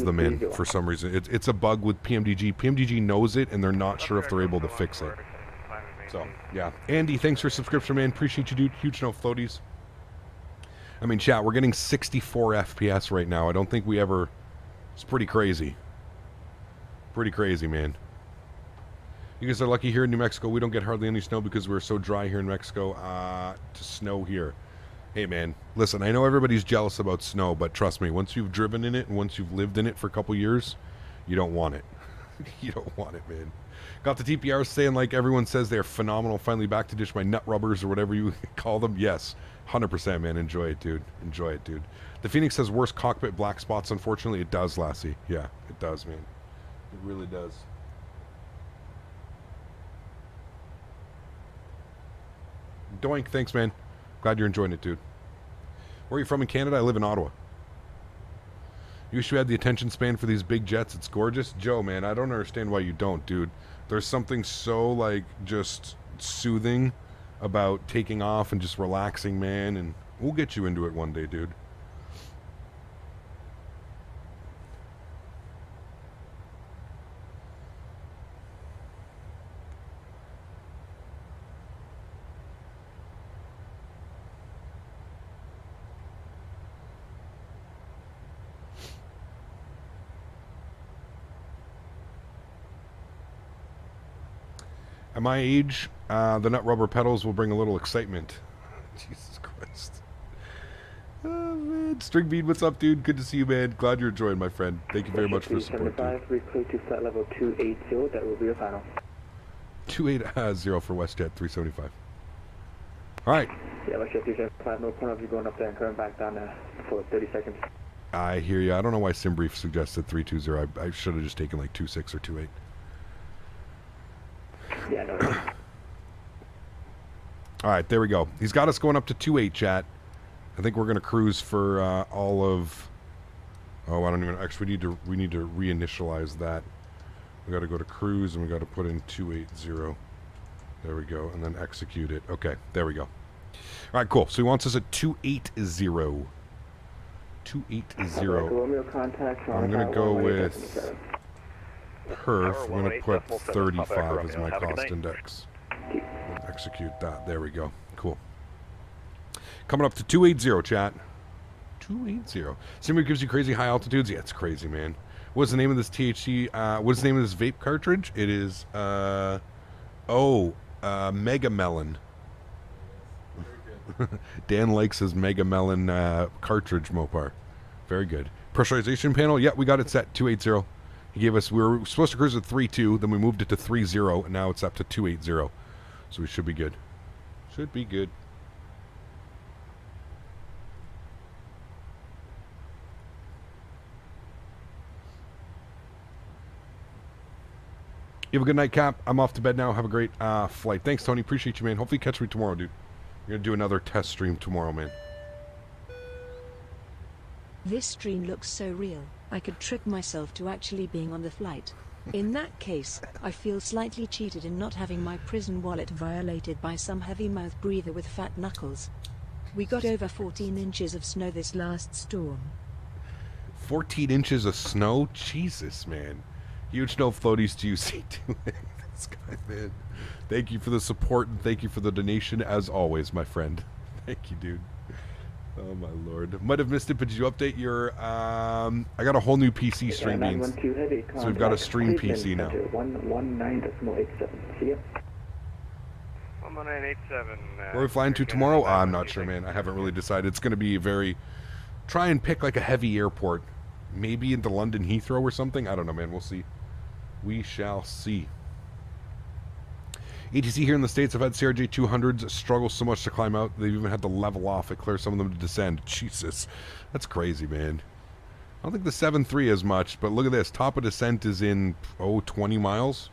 Speaker 1: them in for some reason. It's a bug with PMDG. PMDG knows it, and they're not sure if they're able to fix it. So, yeah. Andy, thanks for subscription, man. Appreciate you, dude. Huge no floaties. I mean, chat, we're getting 64 FPS right now. I don't think we ever... It's pretty crazy. Pretty crazy, man. You guys are lucky here in New Mexico. We don't get hardly any snow because we're so dry here in Mexico to snow here. Hey, man, listen, I know everybody's jealous about snow, but trust me, once you've driven in it and once you've lived in it for a couple years, you don't want it. You don't want it, man. Got the TPRs saying, like everyone says, they're phenomenal. Finally back to dish my nut rubbers or whatever you call them. Yes, 100%, man. Enjoy it, dude. Enjoy it, dude. The Phoenix has worse cockpit black spots. Unfortunately, it does, Lassie. Yeah, it does, man. It really does. Doink, thanks, man. Glad you're enjoying it, dude. Where are you from in Canada? I live in Ottawa. You wish you had the attention span for these big jets. It's gorgeous. Joe, man, I don't understand why you don't, dude. There's something so, like, just soothing about taking off and just relaxing, man. And we'll get you into it one day, dude. At my age, the nut rubber pedals will bring a little excitement. Jesus Christ. Oh, man. String Bead, what's up, dude? Good to see you, man. Glad you're enjoying, my friend. Thank you very much for the support, dude.
Speaker 3: We clear to flight level 280. That will be your final.
Speaker 1: 280 for Westjet 375. All right.
Speaker 3: Yeah, Westjet 375. No point of you going up there and coming back down for 30 seconds.
Speaker 1: I hear you. I don't know why SimBrief suggested 320. I should have just taken like 26 or 28.
Speaker 3: Yeah, no.
Speaker 1: All right, there we go. He's got us going up to 28, chat. I think we're going to cruise for all of... Oh, I don't even... Actually, we need to reinitialize that. We got to go to cruise, and we got to put in 280. There we go, and then execute it. Okay, there we go. All right, cool. So he wants us at 280. 280. I'm going to go with... Perf. I'm going to put 35 as my cost index. Execute that. There we go. Cool. Coming up to 280, chat. 280. Somebody gives you crazy high altitudes? Yeah, it's crazy, man. What's the name of this THC? What's the name of this vape cartridge? It is, Mega Melon. Dan likes his Mega Melon cartridge, Mopar. Very good. Pressurization panel? Yeah, we got it set. 280. He gave us, we were supposed to cruise at 3.2, then we moved it to 3.0, and now it's up to 2.80. So we should be good. Should be good. You have a good night, Cap. I'm off to bed now. Have a great flight. Thanks, Tony. Appreciate you, man. Hopefully you catch me tomorrow, dude. We're going to do another test stream tomorrow, man.
Speaker 2: This stream looks so real. I could trick myself to actually being on the flight. In that case, I feel slightly cheated in not having my prison wallet violated by some heavy mouth breather with fat knuckles. We got over 14 inches of snow this last storm.
Speaker 1: 14 inches of snow? Jesus, man. Huge no floaties to you, C2. This guy, man. Thank you for the support and thank you for the donation as always, my friend. Thank you, dude. Oh my lord. Might have missed it, but did you update your I got a whole new PC stream beans. So we've got a stream PC now.
Speaker 3: 119.87. See ya.
Speaker 5: 11987.
Speaker 1: Where are we flying to tomorrow? I'm not sure, man. I haven't really decided. It's going to be very... Try and pick like a heavy airport. Maybe into London Heathrow or something. I don't know, man. We'll see. We shall see. ATC here in the States, I've had CRJ 200s struggle so much to climb out, they've even had to level off. It clears some of them to descend. Jesus. That's crazy, man. I don't think the 7.3 is much, but look at this. Top of descent is in, 20 miles?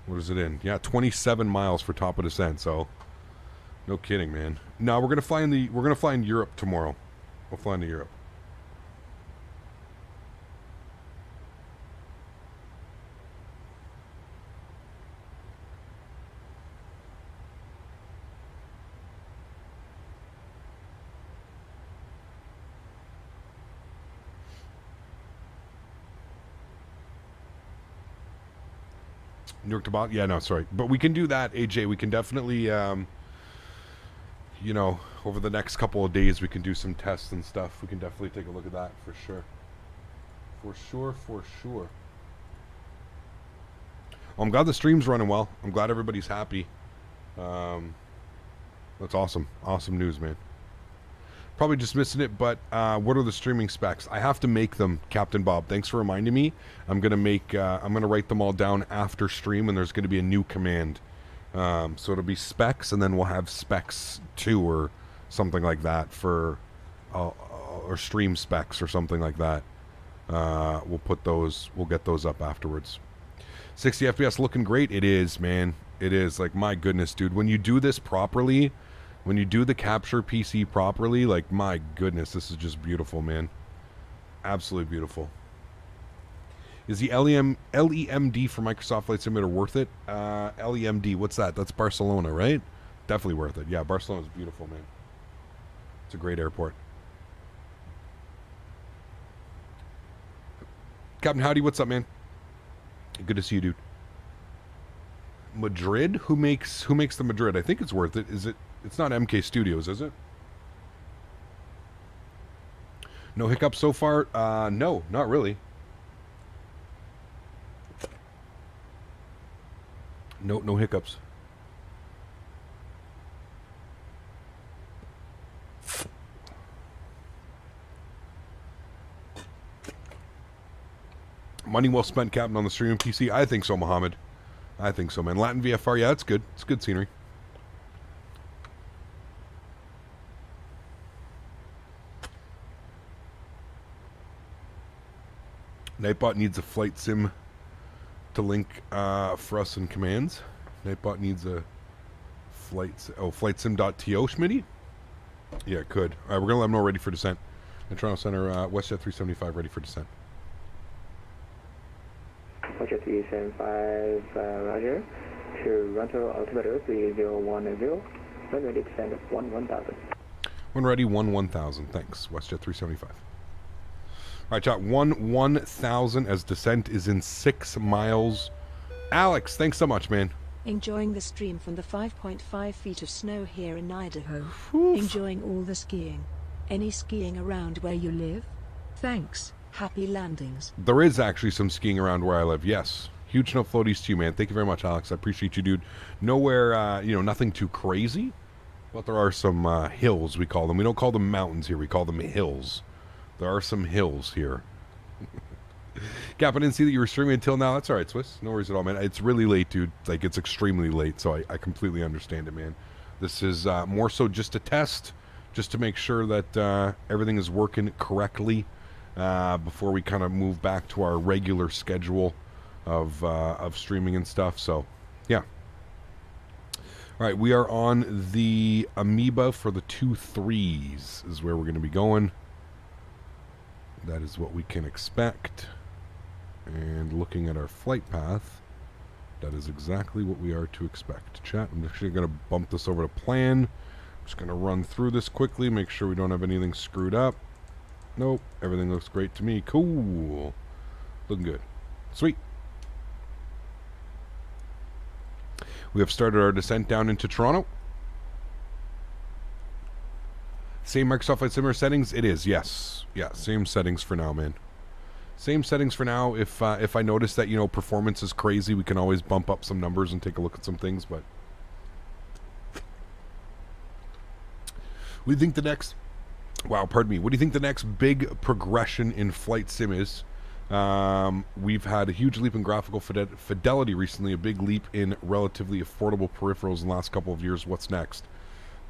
Speaker 1: What is it in? Yeah, 27 miles for top of descent, so... No kidding, man. No, we're gonna fly in Europe tomorrow. We'll fly into Europe. New York to Boston? Yeah, no, sorry. But we can do that, AJ. We can definitely, you know, over the next couple of days, we can do some tests and stuff. We can definitely take a look at that for sure. For sure, for sure. Well, I'm glad the stream's running well. I'm glad everybody's happy. That's awesome. Awesome news, man. Probably just missing it, but what are the streaming specs? I have to make them, Captain Bob. Thanks for reminding me. I'm gonna make. I'm gonna write them all down after stream, and there's gonna be a new command. So it'll be specs, and then we'll have specs 2 or something like that for, or stream specs or something like that. We'll put those. We'll get those up afterwards. 60 FPS looking great. It is, man. It is. Like, my goodness, dude. When you do this properly, When you do the capture PC properly, like, my goodness, this is just beautiful, man. Absolutely beautiful. Is the LEMD for Microsoft Flight Simulator worth it? LEMD, what's that? That's Barcelona, right? Definitely worth it. Yeah, Barcelona's beautiful, man. It's a great airport. Captain Howdy, what's up, man? Good to see you, dude. Madrid? Who makes the Madrid? I think it's worth it. Is it? It's not MK Studios, is it? No hiccups so far? No, not really. No hiccups. Money well spent, Captain, on the streaming PC. I think so, Mohammed. I think so, man. Latin VFR, yeah, it's good. It's good scenery. Nightbot needs a flight sim to link for us in commands. Nightbot needs a flightsim.to, Smitty? Yeah, it could. All right, we're going to let them know ready for descent. And Toronto Center, Westjet 375 ready for descent.
Speaker 3: Westjet 375, roger. Toronto altimeter 3010. When ready, descend 1000.
Speaker 1: When ready, 1000. Thanks. Westjet 375. All right, chat. 1000 as descent is in 6 miles. Alex, thanks so much, man.
Speaker 2: Enjoying the stream from the 5.5 feet of snow here in Idaho.
Speaker 1: Oof.
Speaker 2: Enjoying all the skiing. Any skiing around where you live? Thanks. Happy landings.
Speaker 1: There is actually some skiing around where I live, yes. Huge no floaties to you, man. Thank you very much, Alex. I appreciate you, dude. Nowhere, nothing too crazy, but there are some hills, we call them. We don't call them mountains here. We call them hills. There are some hills here. Cap, I didn't see that you were streaming until now. That's all right, Swiss. No worries at all, man. It's really late, dude. Like, it's extremely late, so I completely understand it, man. This is more so just a test, just to make sure that everything is working correctly before we kind of move back to our regular schedule of streaming and stuff. So, yeah. All right, we are on the Amoeba for the 2-3s is where we're going to be going. That is what we can expect. And looking at our flight path, that is exactly what we are to expect. Chat, I'm actually going to bump this over to plan. I'm just going to run through this quickly, make sure we don't have anything screwed up. Nope, everything looks great to me. Cool. Looking good. Sweet. We have started our descent down into Toronto. Same Microsoft Flight Simulator settings? It is, yes. Yeah, same settings for now, man. Same settings for now. If I notice that, performance is crazy, we can always bump up some numbers and take a look at some things, but... What do you think the next... Wow, pardon me. What do you think the next big progression in flight sim is? We've had a huge leap in graphical fidelity recently, a big leap in relatively affordable peripherals in the last couple of years. What's next?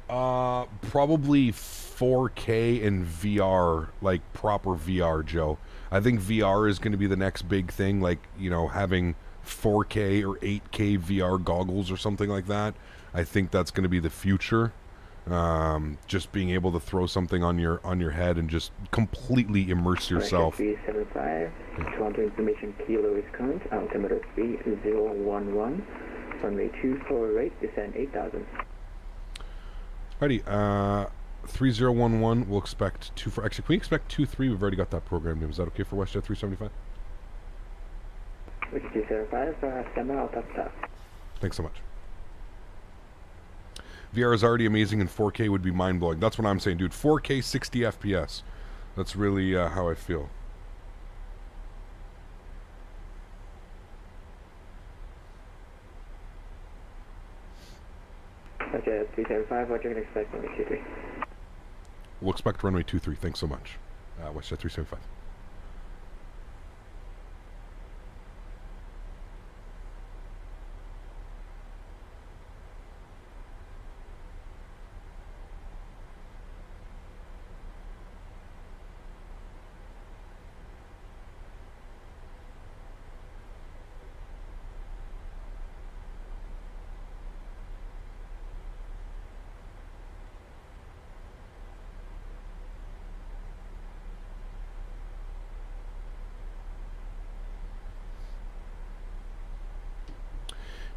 Speaker 1: Probably 4K and VR, like proper VR, Joe. I think VR is going to be the next big thing, like, having 4K or 8K VR goggles or something like that. I think that's going to be the future. Just being able to throw something on your head and just completely immerse yourself.
Speaker 3: 375, 200 information kilo is current, altimeter 3011, runway 24 rate, descend 8000.
Speaker 1: Alrighty, 3011, we'll expect 2 for, actually, can we expect 2-3? We've already got that programmed in. Is that okay for Westjet 375?
Speaker 3: 375, stand by, I'll top.
Speaker 1: Thanks so much. VR is already amazing, and 4K would be mind-blowing. That's what I'm saying, dude. 4K 60 FPS. That's really how I feel.
Speaker 3: Okay, 375, what you can expect runway 23.
Speaker 1: We'll expect runway 23. Thanks so much. Westjet 375.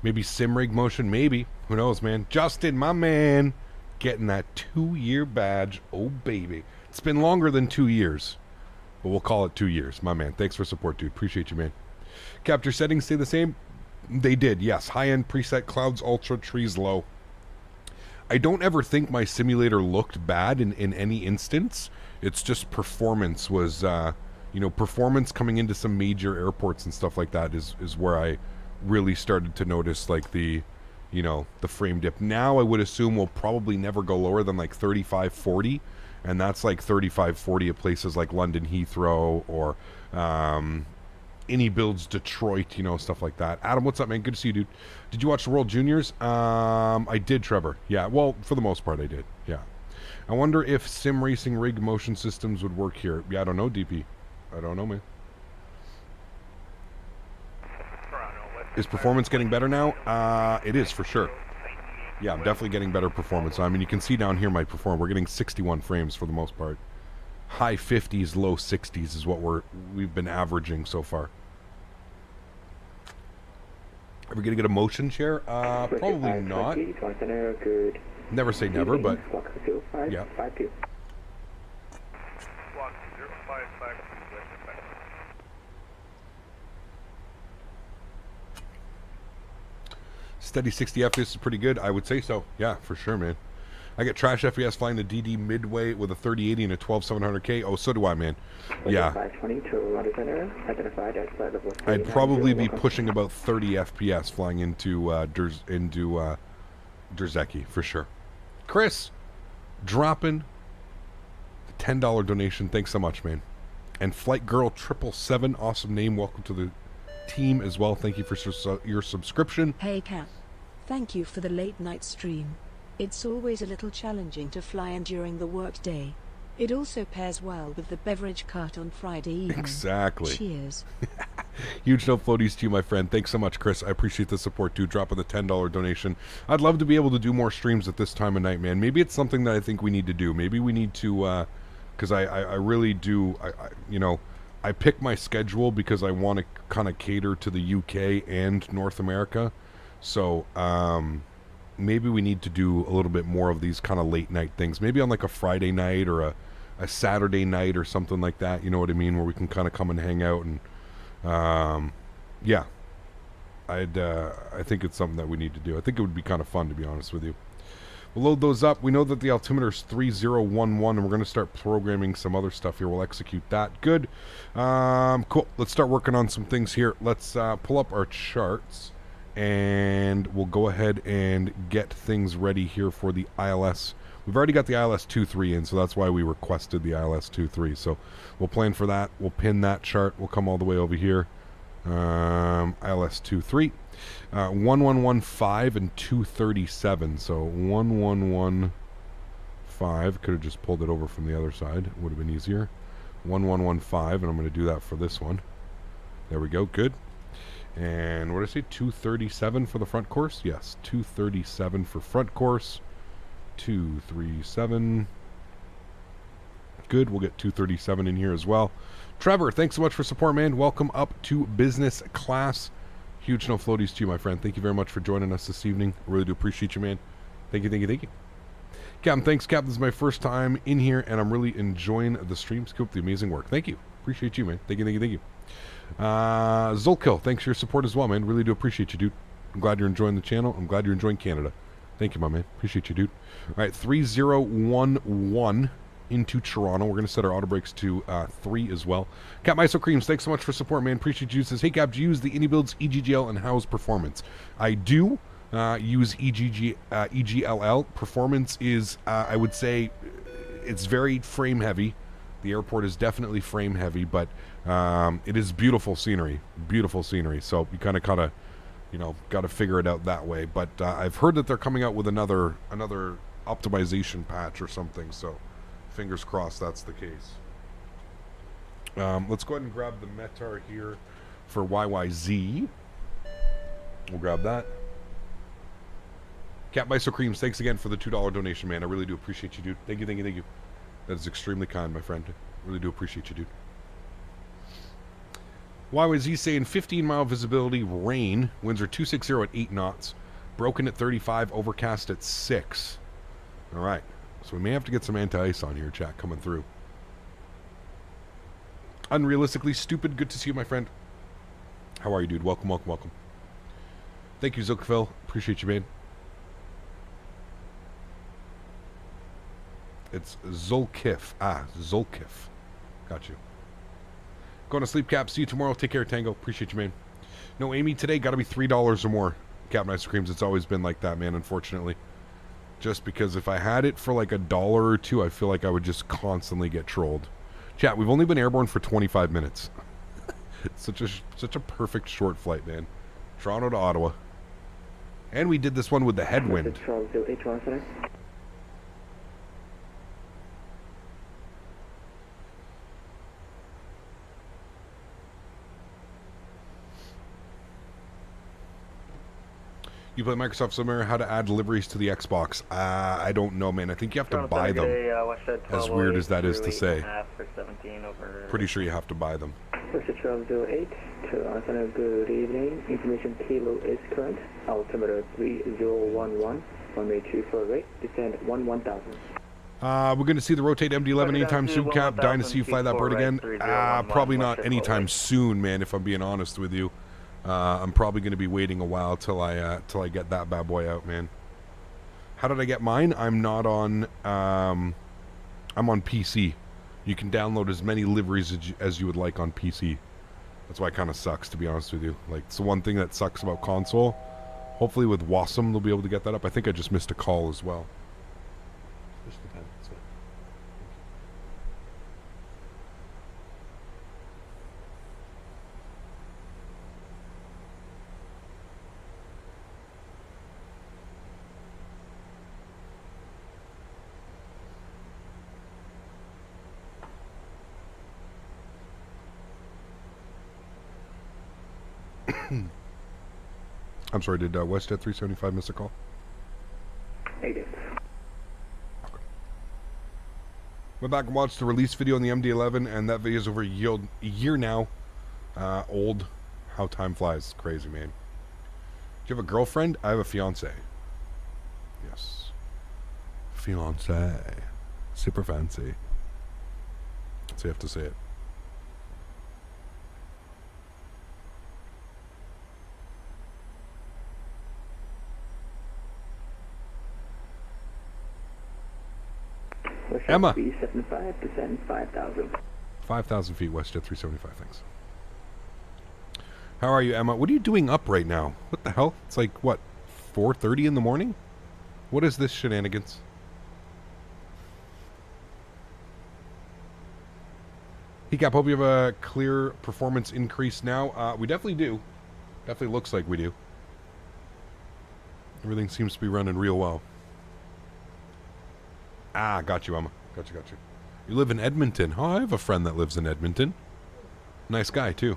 Speaker 1: Maybe Simrig motion, maybe. Who knows, man? Justin, my man, getting that 2-year badge. Oh, baby. It's been longer than 2 years, but we'll call it 2 years. My man, thanks for support, dude. Appreciate you, man. Capture settings stay the same? They did, yes. High-end preset, clouds ultra, trees low. I don't ever think my simulator looked bad in any instance. It's just performance was, performance coming into some major airports and stuff like that is where I really started to notice, like, the frame dip. Now I would assume we'll probably never go lower than like 35-40, and that's like 35-40 at places like London Heathrow or any builds Detroit, stuff like that. Adam, what's up, man? Good to see you, dude. Did you watch the World Juniors? I did, Trevor. Yeah, well, for the most part I did. Yeah. I wonder if sim racing rig motion systems would work here. Yeah, I don't know, DP. I don't know, man. Is performance getting better now? It is, for sure. Yeah, I'm definitely getting better performance. I mean, you can see down here my performance. We're getting 61 frames for the most part. High 50s, low 60s is what we've been averaging so far. Are we going to get a motion share? Probably not. Never say never, but yeah. Steady 60 FPS is pretty good. I would say so. Yeah, for sure, man. I get trash FPS flying the DD midway with a 3080 and a 12700K. Oh, so do I, man. Yeah. I'd probably be pushing about 30 FPS flying into Derzeki, for sure. Chris, dropping the $10 donation. Thanks so much, man. And Flight Girl 777, awesome name. Welcome to the team as well. Thank you for your subscription.
Speaker 2: Hey, Cap. Thank you for the late night stream. It's always a little challenging to fly in during the workday. It also pairs well with the beverage cart on Friday evening.
Speaker 1: Exactly.
Speaker 2: Cheers.
Speaker 1: Huge no floaties to you, my friend. Thanks so much, Chris. I appreciate the support, dude. Dropping the $10 donation. I'd love to be able to do more streams at this time of night, man. Maybe it's something that I think we need to do. Maybe we need to, because I really do, I pick my schedule because I want to kind of cater to the UK and North America. So, maybe we need to do a little bit more of these kind of late night things. Maybe on like a Friday night or a Saturday night or something like that. You know what I mean? Where we can kind of come and hang out and, yeah. I think it's something that we need to do. I think it would be kind of fun, to be honest with you. We'll load those up. We know that the altimeter is 3011, and we're going to start programming some other stuff here. We'll execute that. Good. Cool. Let's start working on some things here. Let's pull up our charts. And we'll go ahead and get things ready here for the ILS. We've already got the ILS 2.3 in, so that's why we requested the ILS 2.3. So we'll plan for that. We'll pin that chart. We'll come all the way over here. ILS 2.3. 1115 and 237. So 1115. Could have just pulled it over from the other side. It would have been easier. 1115, and I'm going to do that for this one. There we go. Good. And what did I say? 237 for the front course? Yes, 237 for front course. 237. Good, we'll get 237 in here as well. Trevor, thanks so much for support, man. Welcome up to business class. Huge no floaties to you, my friend. Thank you very much for joining us this evening. I really do appreciate you, man. Thank you, thank you, thank you. Captain, thanks, Captain. This is my first time in here, and I'm really enjoying the stream. Keep up the amazing work. Thank you. Appreciate you, man. Thank you, thank you, thank you. Zolkill, thanks for your support as well, man. Really do appreciate you, dude. I'm glad you're enjoying the channel. I'm glad you're enjoying Canada. Thank you, my man. Appreciate you, dude. All right, 3011 into Toronto. We're going to set our auto brakes to 3 as well. Cap Miso Creams, thanks so much for support, man. Appreciate you. Says, hey, Cap, do you use the IndyBuilds EGGL and how's performance? I do use EGLL. Performance is, I would say, it's very frame heavy. The airport is definitely frame heavy, but it is beautiful scenery. Beautiful scenery. So you kind of got to figure it out that way. But I've heard that they're coming out with another optimization patch or something. So fingers crossed that's the case. Let's go ahead and grab the METAR here for YYZ. We'll grab that. Cat Miso Creams, thanks again for the $2 donation, man. I really do appreciate you, dude. Thank you, thank you, thank you. That is extremely kind, my friend. Really do appreciate you, dude. YYZ saying 15-mile visibility, rain, winds are 260 at 8 knots, broken at 35, overcast at 6. All right, so we may have to get some anti-ice on here, chat, coming through. Unrealistically stupid, good to see you, my friend. How are you, dude? Welcome, welcome, welcome. Thank you, Zilkville. Appreciate you, man. It's Zolkif. Ah, Zolkif. Got you. Going to sleep, Cap. See you tomorrow. Take care, Tango. Appreciate you, man. No, Amy, today got to be $3 or more. Captain Ice Creams. It's always been like that, man, unfortunately. Just because if I had it for like $1 or $2, I feel like I would just constantly get trolled. Chat, we've only been airborne for 25 minutes. It's such a perfect short flight, man. Toronto to Ottawa. And we did this one with the headwind. You play Microsoft Summer, how to add liveries to the Xbox. I don't know, man. I think you have to buy them. As weird as that is to say. Pretty sure you have to buy them.
Speaker 3: Westjet 1208 to Antonio, good evening. Information kilo is current. Altimeter 3011, runway 24 rate, descend 1000.
Speaker 1: We're going to see the rotate MD-11 anytime soon, Cap. Dying to see you fly that bird again. Probably not anytime soon, man, if I'm being honest with you. I'm probably going to be waiting a while till I get that bad boy out, man. How did I get mine? I'm not on. I'm on PC. You can download as many liveries as you would like on PC. That's why it kind of sucks, to be honest with you. Like, it's the one thing that sucks about console. Hopefully with Wasm they'll be able to get that up. I think I just missed a call as well. I'm sorry, did Westjet 375 miss a call?
Speaker 3: Negative.
Speaker 1: Okay. Went back and watched the release video on the MD-11, and that video is over a year now. Old. How time flies. Crazy, man. Do you have a girlfriend? I have a fiance. Yes. Fiance. Super fancy. So you have to say it. Emma.
Speaker 3: 375, descend 5,000.
Speaker 1: 5,000 feet, Westjet 375, thanks. How are you, Emma? What are you doing up right now? What the hell? It's like, what, 4:30 in the morning? What is this shenanigans? Hey, Cap, hope you have a clear performance increase now. We definitely do. Definitely looks like we do. Everything seems to be running real well. Ah, got you, Emma. Got you. You live in Edmonton. Oh, I have a friend that lives in Edmonton. Nice guy, too.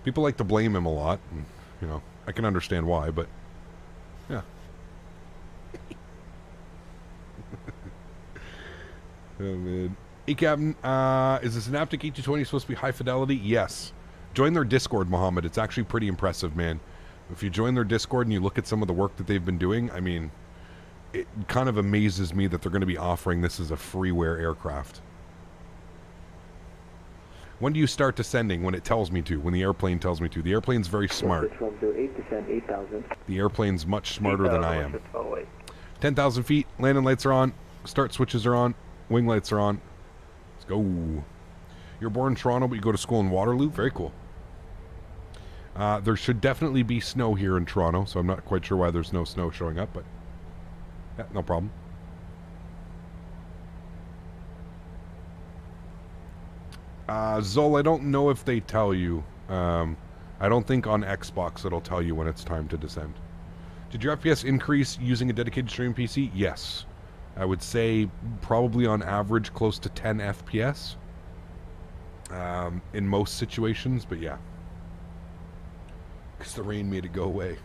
Speaker 1: People like to blame him a lot. And, you know, I can understand why, but... yeah. Oh, man. Hey, Captain. Is the Synaptic 8220 supposed to be high fidelity? Yes. Join their Discord, Mohammed. It's actually pretty impressive, man. If you join their Discord and you look at some of the work that they've been doing, I mean... it kind of amazes me that they're going to be offering this as a freeware aircraft. When do you start descending? When it tells me to. When the airplane tells me to. The airplane's very smart.
Speaker 3: 1208, descend 8,000.
Speaker 1: The airplane's much smarter than I am. 10,000 feet. Landing lights are on. Start switches are on. Wing lights are on. Let's go. You're born in Toronto, but you go to school in Waterloo? Very cool. There should definitely be snow here in Toronto, so I'm not quite sure why there's no snow showing up, but... yeah, no problem. Zol, I don't know if they tell you. I don't think on Xbox it'll tell you when it's time to descend. Did your FPS increase using a dedicated stream PC? Yes. I would say probably on average close to 10 FPS. In most situations, but yeah. Because the rain made it go away.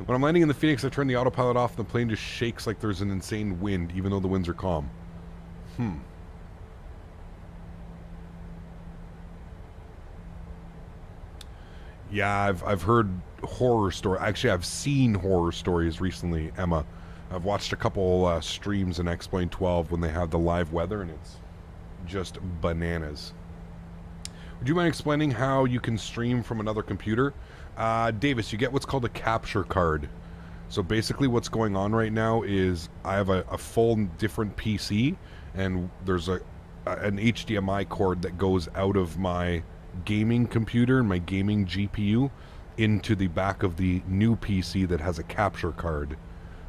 Speaker 1: When I'm landing in the Phoenix, I turn the autopilot off and the plane just shakes like there's an insane wind, even though the winds are calm. Yeah, I've heard horror story. Actually, I've seen horror stories recently, Emma. I've watched a couple streams in X-Plane 12 when they have the live weather, and it's just bananas. Would you mind explaining how you can stream from another computer? Davis, you get what's called a capture card. So basically what's going on right now is I have a full different PC, and there's an HDMI cord that goes out of my gaming computer and my gaming GPU into the back of the new PC that has a capture card.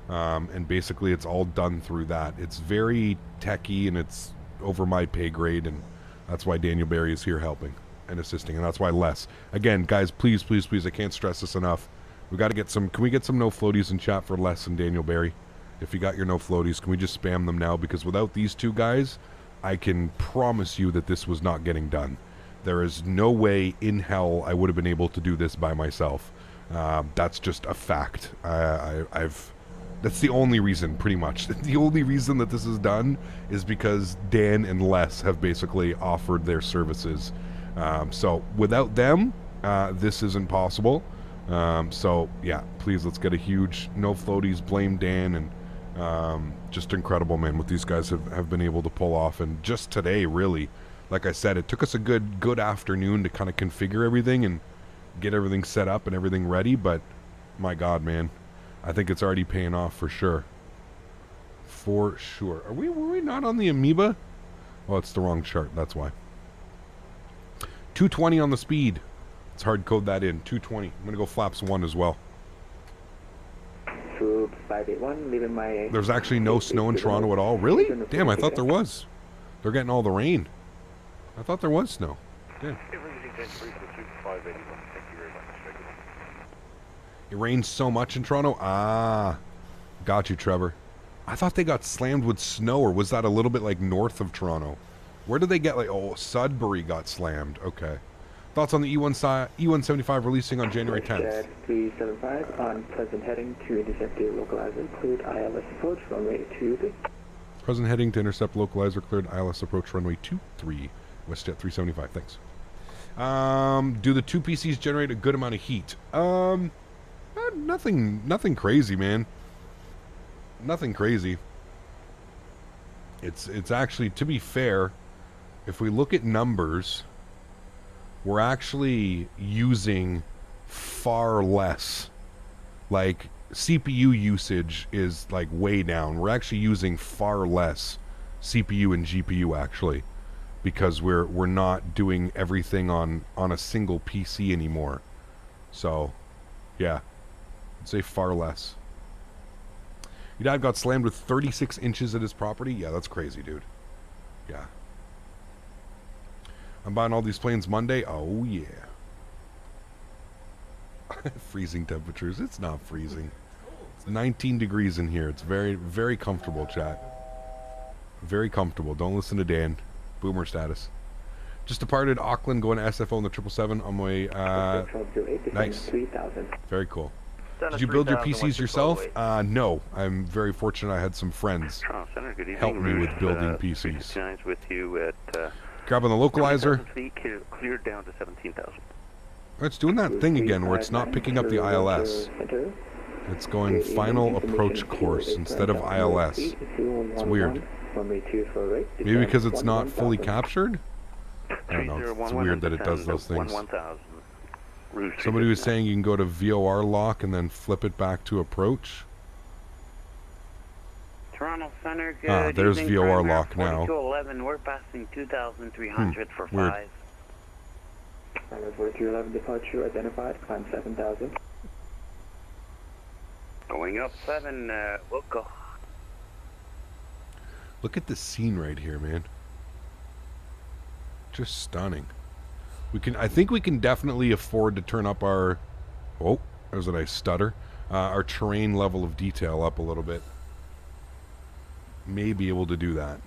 Speaker 1: And basically it's all done through that. It's very techy and it's over my pay grade, and that's why Daniel Barry is here helping and assisting, and that's why Les. Again, guys, please, please, please, I can't stress this enough. We got to get some, can we get some no floaties in chat for Les and Daniel Barry? If you got your no floaties, can we just spam them now? Because without these two guys, I can promise you that this was not getting done. There is no way in hell I would have been able to do this by myself. That's just a fact. That's the only reason, pretty much. The only reason that this is done is because Dan and Les have basically offered their services. So without them, this isn't possible. So yeah, please, let's get a huge no floaties, blame Dan, and just incredible, man, what these guys have been able to pull off. And just today, really, like I said, it took us a good afternoon to kind of configure everything and get everything set up and everything ready, but my God, man, I think it's already paying off for sure. For sure. Were we not on the Amoeba? Oh, it's the wrong chart, that's why. 220 on the speed. Let's hard code that in. 220. I'm gonna go flaps 1 as well.
Speaker 3: Troop 581, leaving my...
Speaker 1: There's actually no snow in Toronto at all. Really? Damn, I thought there was. They're getting all the rain. I thought there was snow. Damn. It rains so much in Toronto? Ah. Got you, Trevor. I thought they got slammed with snow, or was that a little bit like north of Toronto? Where did they get, like, oh, Sudbury got slammed. Okay. Thoughts on the E175 releasing on January 10th?
Speaker 3: Westjet 375 on present heading to intercept the localizer, cleared ILS approach, runway 23.
Speaker 1: Present heading to intercept localizer, cleared ILS approach, runway 23. Westjet 375, thanks. Do the two PCs generate a good amount of heat? Nothing crazy, man. Nothing crazy. It's actually, to be fair, if we look at numbers, we're actually using far less. Like, CPU usage is like way down. We're actually using far less CPU and GPU actually, because we're not doing everything on a single PC anymore. So, yeah, I'd say far less. Your dad got slammed with 36 inches at his property? Yeah, that's crazy, dude. Yeah. I'm buying all these planes Monday? Oh, yeah. Freezing temperatures. It's not freezing. It's 19 degrees in here. It's very, very comfortable, chat. Very comfortable. Don't listen to Dan. Boomer status. Just departed Auckland, going to SFO in the 777 on my way. Nice. Very cool. Did you build your PCs yourself? No. I'm very fortunate I had some friends help me with building PCs.
Speaker 7: With you at,
Speaker 1: grabbing the localizer.
Speaker 7: Cleared down to 17,000.
Speaker 1: It's doing that thing again where it's not picking up the ILS. It's going final approach course instead of ILS. It's weird. Maybe because it's not fully captured? I don't know. It's weird that it does those things. Somebody was saying you can go to VOR lock and then flip it back to approach.
Speaker 8: Toronto Center, good
Speaker 1: there's
Speaker 8: evening,
Speaker 1: VOR
Speaker 8: Primary
Speaker 1: lock now.
Speaker 8: 4211, we're passing 2,300 for 5.
Speaker 3: Primary 4211 departure identified, climb 7,000.
Speaker 8: Going up 7, we'll go.
Speaker 1: Look at the scene right here, man. Just stunning. I think we can definitely afford to turn up our, oh, there's a nice stutter, our terrain level of detail up a little bit. May be able to do that.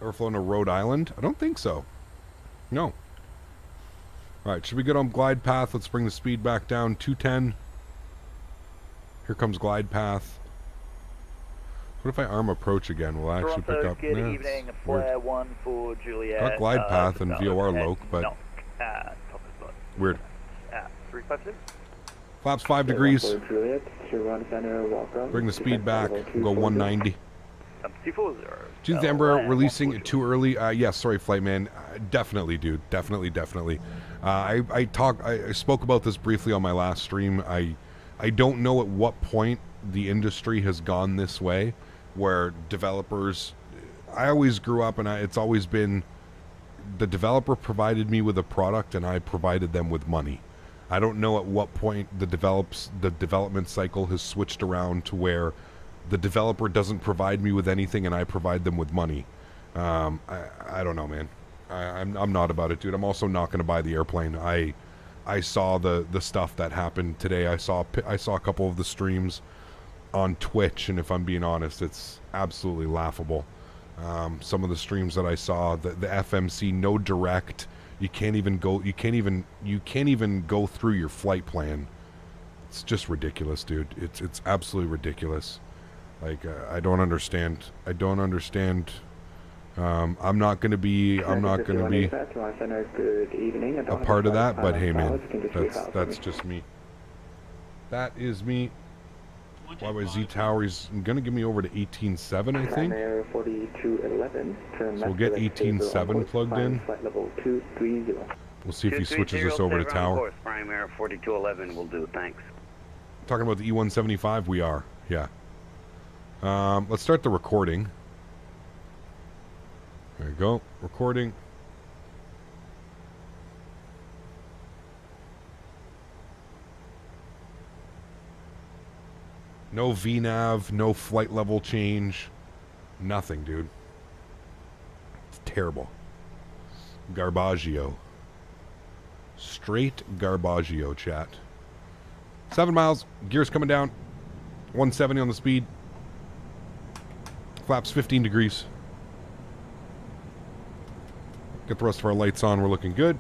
Speaker 1: Ever flown to Rhode Island? I don't think so. No. Alright, should we get on glide path? Let's bring the speed back down. 210. Here comes glide path. What if I arm approach again? Will I actually pick
Speaker 5: Toronto,
Speaker 1: up?
Speaker 5: good
Speaker 1: Nah,
Speaker 5: evening.
Speaker 1: it's weird.
Speaker 5: Flare 1 for Juliet.
Speaker 1: Got glide path and VOR loc, but
Speaker 5: top of slot.
Speaker 1: weird.
Speaker 5: 356.
Speaker 1: Flaps 5 degrees.
Speaker 3: Juliet, Toronto Center, welcome.
Speaker 1: Bring the speed back. Go 190.
Speaker 5: 240.
Speaker 1: Judith Amber releasing it too early. Yes, sorry, flight man. Definitely, dude. Definitely. I spoke about this briefly on my last stream. I don't know at what point the industry has gone this way, where developers. I always grew up, and it's always been the developer provided me with a product, and I provided them with money. I don't know at what point the development cycle has switched around to where the developer doesn't provide me with anything and I provide them with money. I don't know, man. I'm not about it, dude. I'm also not going to buy the airplane. I saw the stuff that happened today. I saw a couple of the streams on Twitch, and if I'm being honest, it's absolutely laughable. Some of the streams that I saw, the FMC, no direct. You can't even go through your flight plan. It's just ridiculous, dude. It's absolutely ridiculous. Like I don't understand. I'm not gonna be a part of that. But hey, man, that's just me. That is me. YYZ Tower is gonna give me over to 18.7, I think. So we'll get 18.7 plugged in. We'll see if he switches us over to Tower.
Speaker 8: Prime Air 4211 will do, thanks.
Speaker 1: Talking about the E175, we are, yeah. Let's start the recording. There you go, recording. No VNAV, no flight level change, nothing, dude. It's terrible. Garbaggio. Straight Garbaggio, chat. 7 miles, gears coming down. 170 on the speed. Flaps 15 degrees. Get the rest of our lights on, we're looking good.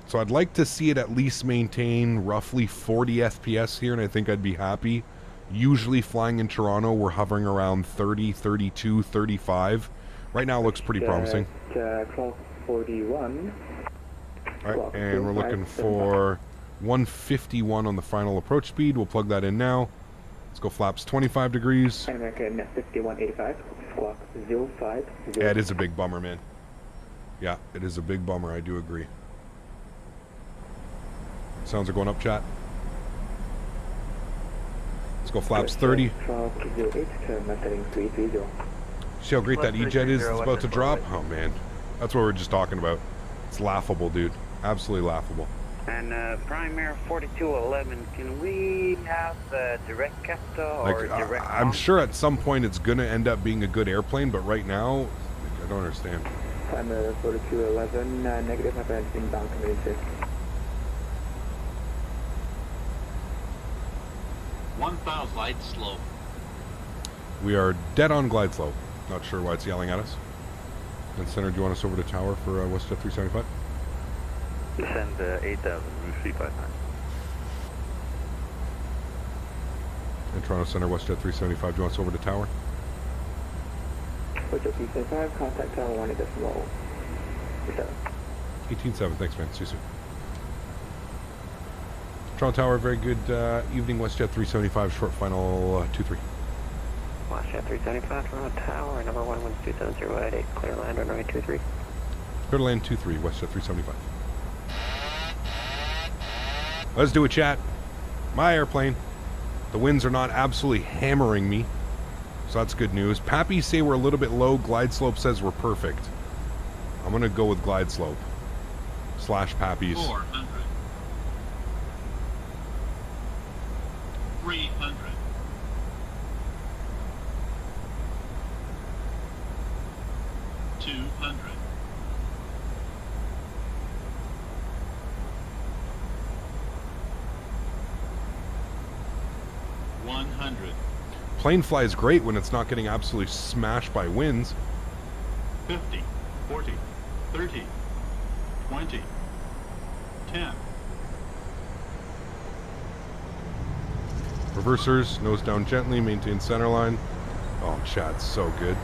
Speaker 1: So I'd like to see it at least maintain roughly 40 FPS here, and I think I'd be happy. Usually flying in Toronto, we're hovering around 30, 32, 35. Right now it looks pretty promising.
Speaker 3: 41.
Speaker 1: Alright, and we're looking for 151 on the final approach speed. We'll plug that in now. Let's go flaps 25 degrees.
Speaker 3: American 5185, squawk 05.
Speaker 1: Yeah, it is a big bummer, man. Yeah, it is a big bummer, I do agree. Sounds are going up, chat. Let's go flaps 30. See how great that E-Jet is that's about to drop? Oh, man. That's what we were just talking about. It's laughable, dude. Absolutely laughable.
Speaker 8: And Prime Air 4211, can we have direct capture or direct
Speaker 1: I'm sure at some point it's going to end up being a good airplane, but right now, I don't understand.
Speaker 3: Prime Air 4211, negative, have an inbound community.
Speaker 9: 1000 glide slope.
Speaker 1: We are dead on glide slope. Not sure why it's yelling at us. And Center, do you want us over to Tower for Westjet 375?
Speaker 7: Send 8,000, route 359.
Speaker 1: And Toronto Center, Westjet 375, do you want us over to Tower?
Speaker 3: Westjet 375, contact Tower 1.7.
Speaker 1: 18.7, thanks, man. See you soon. Toronto Tower, very good evening. Westjet 375, short final 2-3.
Speaker 8: Westjet 375, Toronto Tower, number 1127088, clear land runway 23.
Speaker 1: Clear to land 2-3, Westjet 375. Let's do a chat. My airplane. The winds are not absolutely hammering me, so that's good news. Pappy say we're a little bit low. Glide slope says we're perfect. I'm going to go with glide slope. / Pappies.
Speaker 9: 400. 300. 200. 100.
Speaker 1: Plane flies great when it's not getting absolutely smashed by winds.
Speaker 9: 50, 40, 30, 20, 10.
Speaker 1: Reversers, nose down gently, maintain center line. Oh, chat, so good.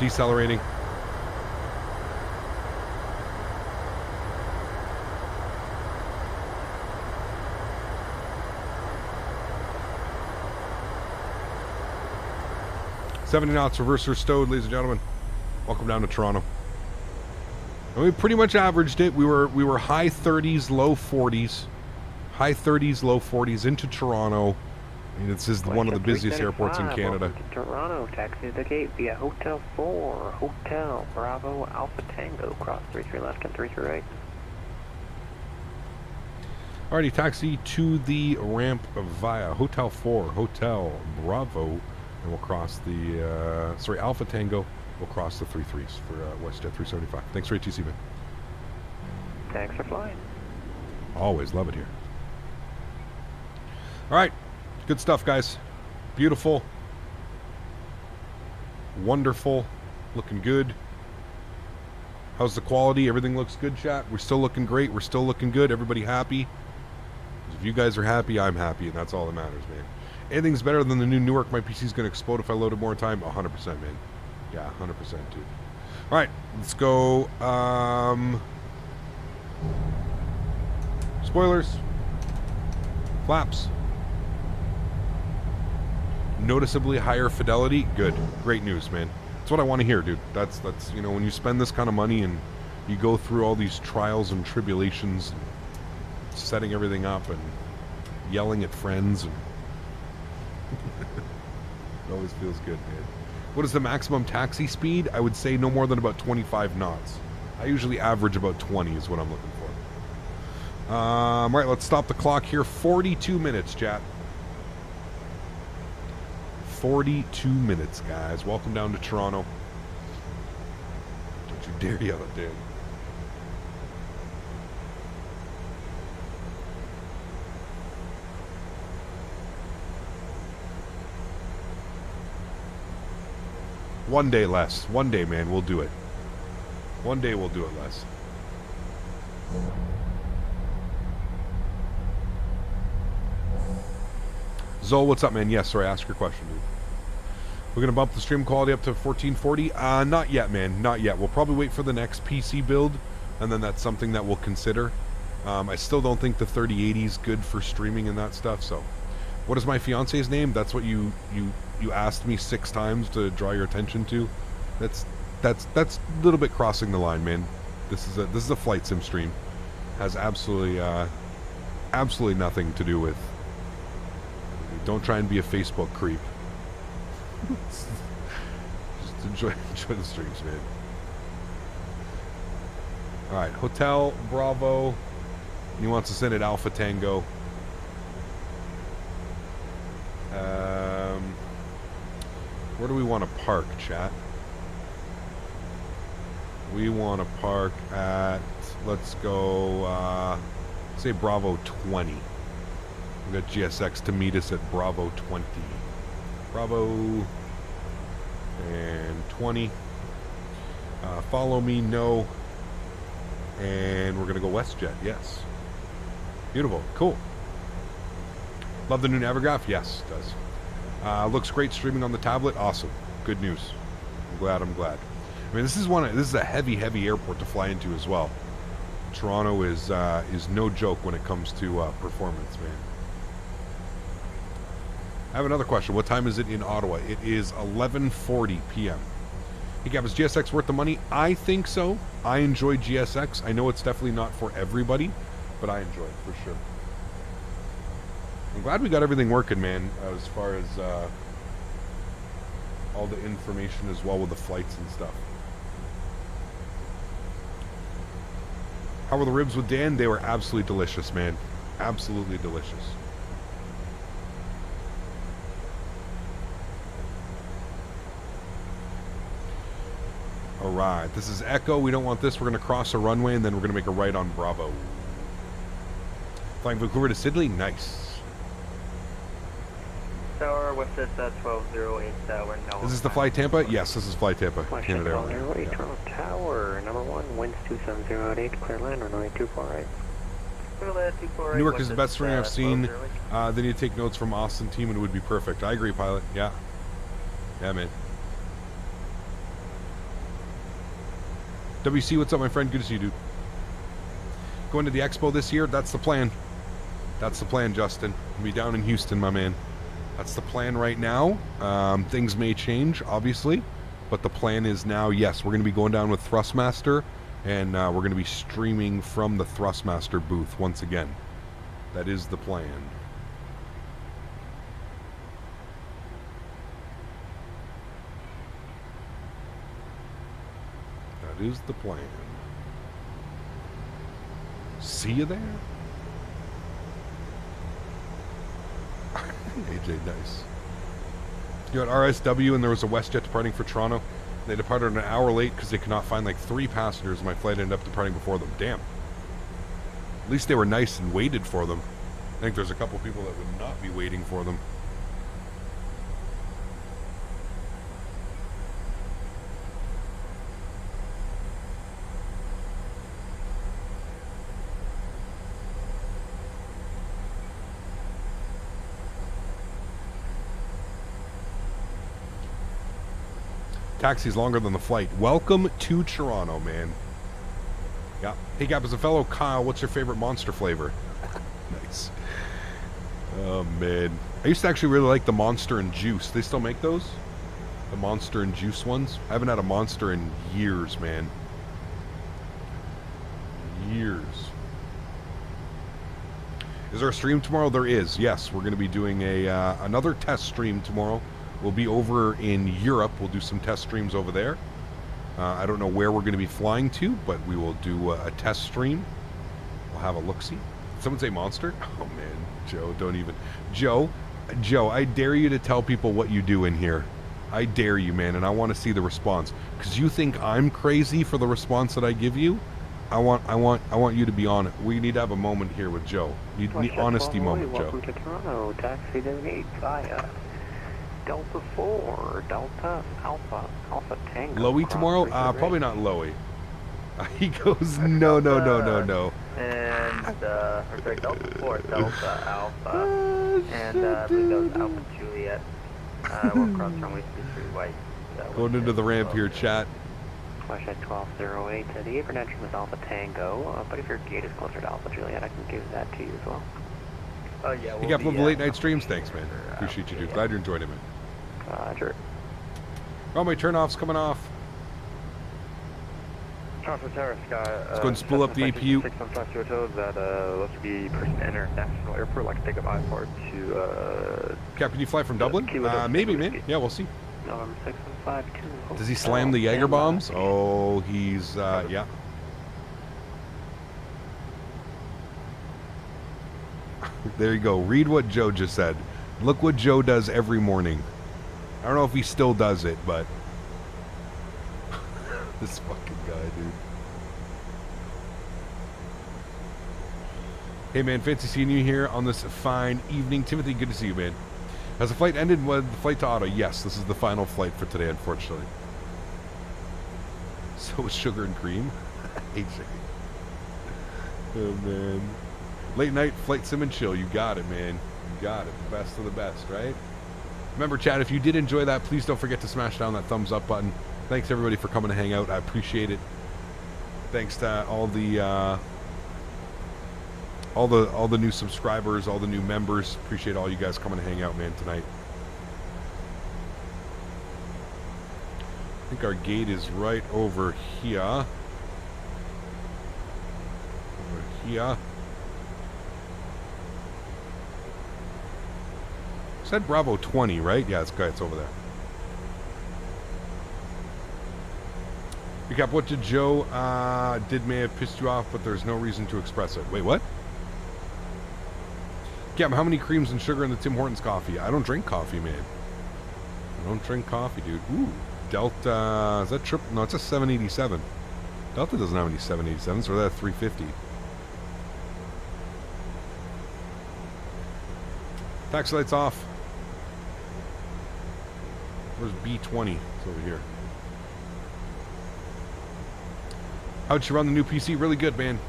Speaker 1: Decelerating. $70 knots, reverser stowed, ladies and gentlemen. Welcome down to Toronto. And we pretty much averaged it. We were high 30s, low 40s. High 30s, low 40s into Toronto. I mean, this is one of the busiest airports in Canada.
Speaker 10: To Toronto, taxi to the gate via Hotel 4, Hotel Bravo Alpha Tango, cross 33 left and 33 right.
Speaker 1: Alrighty, taxi to the ramp via Hotel 4, Hotel Bravo, and we'll cross the, Alpha Tango. We'll cross the 3-3s for Westjet 375. Thanks for ATC, man.
Speaker 10: Thanks for flying.
Speaker 1: Always love it here. Alright, good stuff, guys. Beautiful. Wonderful. Looking good. How's the quality? Everything looks good, chat? We're still looking great. We're still looking good. Everybody happy? If you guys are happy, I'm happy, and that's all that matters, man. Anything's better than the new Newark. My PC's going to explode if I load it more time. 100%, man. Yeah, 100%, dude. All right, let's go. Spoilers. Flaps. Noticeably higher fidelity. Good. Great news, man. That's what I want to hear, dude. That's you know, when you spend this kind of money and you go through all these trials and tribulations, and setting everything up and yelling at friends, and it always feels good, man. What is the maximum taxi speed? I would say no more than about 25 knots. I usually average about 20 is what I'm looking for. Right, let's stop the clock here. 42 minutes, chat. 42 minutes, guys. Welcome down to Toronto. Don't you dare yell at Dan. One day less. One day, man, we'll do it. One day we'll do it less. Zol, what's up, man? Yes, sorry, ask your question, dude. We're going to bump the stream quality up to 1440? Not yet, man. Not yet. We'll probably wait for the next PC build, and then that's something that we'll consider. I still don't think the 3080 is good for streaming and that stuff, so... What is my fiance's name? That's what you asked me 6 times to draw your attention to. That's a little bit crossing the line, man. This is a flight sim stream. Has absolutely nothing to do with. Don't try and be a Facebook creep. Just enjoy the streams, man. All right, Hotel Bravo. He wants us in at Alpha Tango. Where do we want to park, chat? We want to park at, let's go, say Bravo 20. We got GSX to meet us at Bravo 20. Bravo and 20. Follow me, no. And we're going to go Westjet, yes. Beautiful, cool. Love the new Navigraph? Yes, it does. Looks great streaming on the tablet. Awesome. Good news. I'm glad. I mean, this is a heavy airport to fly into as well. Toronto is no joke when it comes to performance, man. I have another question. What time is it in Ottawa? It is 11:40 p.m. Hey, Gav, is GSX worth the money? I think so. I enjoy GSX. I know it's definitely not for everybody, but I enjoy it for sure. I'm glad we got everything working, man, as far as all the information as well with the flights and stuff. How were the ribs with Dan? They were absolutely delicious, man. Absolutely delicious. Alright, this is Echo. We don't want this. We're going to cross a runway and then we're going to make a right on Bravo. Flying Vancouver to Sydney? Nice.
Speaker 10: Tower, what's this, 1208, we're no.
Speaker 1: Is this the Fly Tampa? Yes, this is Fly Tampa. Canada Airlines.
Speaker 10: Yeah. Toronto Tower, number 1, winds 270 at 8, clear land, runway 24 right.
Speaker 1: Newark is the best ring I've seen. They need to take notes from Austin team and it would be perfect. I agree, pilot. Yeah. Yeah, man. WC, what's up, my friend? Good to see you, dude. Going to the expo this year? That's the plan. That's the plan, Justin. We'll be down in Houston, my man. That's the plan right now. Things may change, obviously. But the plan is now, yes, we're going to be going down with Thrustmaster. And we're going to be streaming from the Thrustmaster booth once again. That is the plan. That is the plan. See you there? AJ, nice. You had RSW and there was a Westjet departing for Toronto. They departed an hour late because they could not find like 3 passengers and my flight ended up departing before them. Damn. At least they were nice and waited for them. I think there's a couple people that would not be waiting for them. Taxi's longer than the flight. Welcome to Toronto, man. Yeah. Hey, Gap, as a fellow Kyle, what's your favorite Monster flavor? Nice. Oh, man. I used to actually really like the Monster and Juice. They still make those? The Monster and Juice ones? I haven't had a Monster in years, man. Years. Is there a stream tomorrow? There is. Yes, we're going to be doing another test stream tomorrow. We'll be over in Europe. We'll do some test streams over there. I don't know where we're going to be flying to, but we will do a test stream. We'll have a look-see. Did someone say Monster? Oh, man. Joe, don't even. Joe, I dare you to tell people what you do in here. I dare you, man, and I want to see the response. Because you think I'm crazy for the response that I give you. I want you to be on it. We need to have a moment here with Joe. Need honesty moment, Joe.
Speaker 10: Welcome to Toronto. Taxi designate via Delta 4, Delta Alpha Tango.
Speaker 1: Lowy tomorrow? Probably not Lowy. He goes, no.
Speaker 5: And, sorry, Delta 4, Delta Alpha, and I believe that was Alpha Juliet. We'll cross runway 23 white.
Speaker 1: Going into the ramp here, chat.
Speaker 10: Flight 1208, the apron entry is Alpha Tango, but if your gate is closer to Alpha Juliet, I can give that to you as well.
Speaker 5: Oh, yeah.
Speaker 1: You got the late night streams? Thanks, man. Appreciate you, dude. Glad you enjoyed it, man.
Speaker 10: Roger.
Speaker 1: Oh, my turn-off's coming off.
Speaker 6: Let's go
Speaker 1: ahead and spool up the APU.
Speaker 6: Let's be International Airport, like to take a I-part to...
Speaker 1: Captain, you fly from Dublin? Maybe, man. Yeah, we'll see.
Speaker 10: November 6152.
Speaker 1: Does he slam the Jaeger bombs? Oh, he's, yeah. There you go. Read what Joe just said. Look what Joe does every morning. I don't know if he still does it, but... this fucking guy, dude. Hey, man. Fancy seeing you here on this fine evening. Timothy, good to see you, man. Has the flight ended with the flight to Ottawa? Yes, this is the final flight for today, unfortunately. So is sugar and cream. AJ. Oh, man. Late night flight sim and chill. You got it, man. You got it. The best of the best, right? Remember, chat, if you did enjoy that, please don't forget to smash down that thumbs up button. Thanks, everybody, for coming to hang out. I appreciate it. Thanks to all the new subscribers, all the new members. Appreciate all you guys coming to hang out, man, tonight. I think our gate is right over here. Over here. Said Bravo 20, right? Yeah, it's over there. Recap, what did Joe did may have pissed you off, but there's no reason to express it. Wait, what? Yeah, how many creams and sugar in the Tim Hortons coffee? I don't drink coffee, man. I don't drink coffee, dude. Ooh, Delta, is that triple? No, it's a 787. Delta doesn't have any 787s, or that 350. Taxi lights off. Where's B20? It's over here. How'd you run the new PC? Really good, man.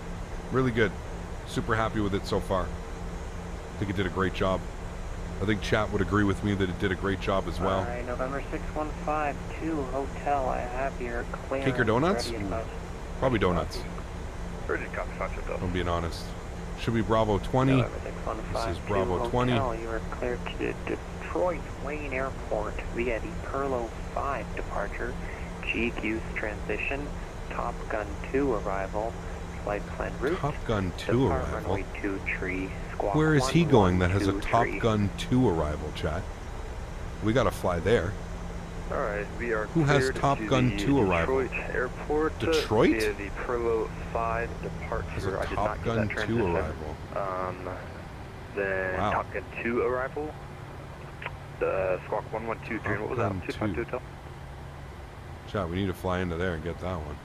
Speaker 1: Really good. Super happy with it so far. I think it did a great job. I think chat would agree with me that it did a great job as well.
Speaker 10: Alright, November 6152 Hotel. I have your clearance.
Speaker 1: Cake or donuts?
Speaker 10: ready and
Speaker 1: Probably donuts.
Speaker 6: Urgent copy, Foxtrot
Speaker 1: I'm being honest. Should be Bravo 20.
Speaker 10: November
Speaker 1: This is
Speaker 10: 6152
Speaker 1: Bravo 20.
Speaker 10: Hotel. You are cleared to Detroit Wayne Airport via the Perlo 5 departure, GQ's transition, Top Gun 2 arrival, flight plan route.
Speaker 1: Top Gun 2
Speaker 10: depart
Speaker 1: arrival?
Speaker 10: runway 23, squawk
Speaker 1: Where is he going that has a Top
Speaker 10: 1123?
Speaker 1: Gun 2 arrival, chat? We gotta fly there.
Speaker 6: Alright, we are
Speaker 1: Who has
Speaker 6: cleared
Speaker 1: Top
Speaker 6: to
Speaker 1: Gun
Speaker 6: the
Speaker 1: 2 arrival?
Speaker 6: Detroit Airport.
Speaker 1: Detroit?
Speaker 6: Via the Perlo 5 departure.
Speaker 1: Has a
Speaker 6: I did
Speaker 1: Top
Speaker 6: not get
Speaker 1: Gun
Speaker 6: that
Speaker 1: 2
Speaker 6: transition.
Speaker 1: arrival.
Speaker 6: Then
Speaker 1: Wow.
Speaker 6: Top Gun 2 arrival. The Squawk 1123. What was
Speaker 1: Gun
Speaker 6: that?
Speaker 1: 2.
Speaker 6: Hotel?
Speaker 1: Chat, we need to fly into there and get that one.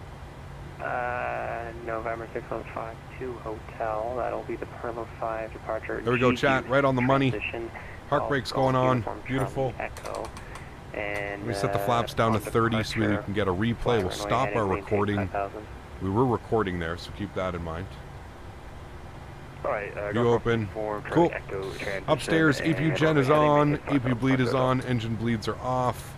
Speaker 10: November 6152 Hotel. That'll be the Perlo 5 departure.
Speaker 1: There we go,
Speaker 10: GQ
Speaker 1: chat. Right on the money.
Speaker 10: transition,
Speaker 1: Heartbreak's
Speaker 10: Golf
Speaker 1: going on.
Speaker 10: Uniform
Speaker 1: Beautiful.
Speaker 10: Charlie Echo. And,
Speaker 1: Let me set the flaps down to
Speaker 10: on
Speaker 1: 30 so we
Speaker 10: departure,
Speaker 1: can get a replay. We'll
Speaker 10: runway
Speaker 1: stop
Speaker 10: heading
Speaker 1: our
Speaker 10: maintain
Speaker 1: recording.
Speaker 10: 5000.
Speaker 1: We were recording there, so keep that in mind.
Speaker 6: Alright,
Speaker 1: You open. Cool. Upstairs, AP gen is on. AP bleed is on. Engine bleeds are off.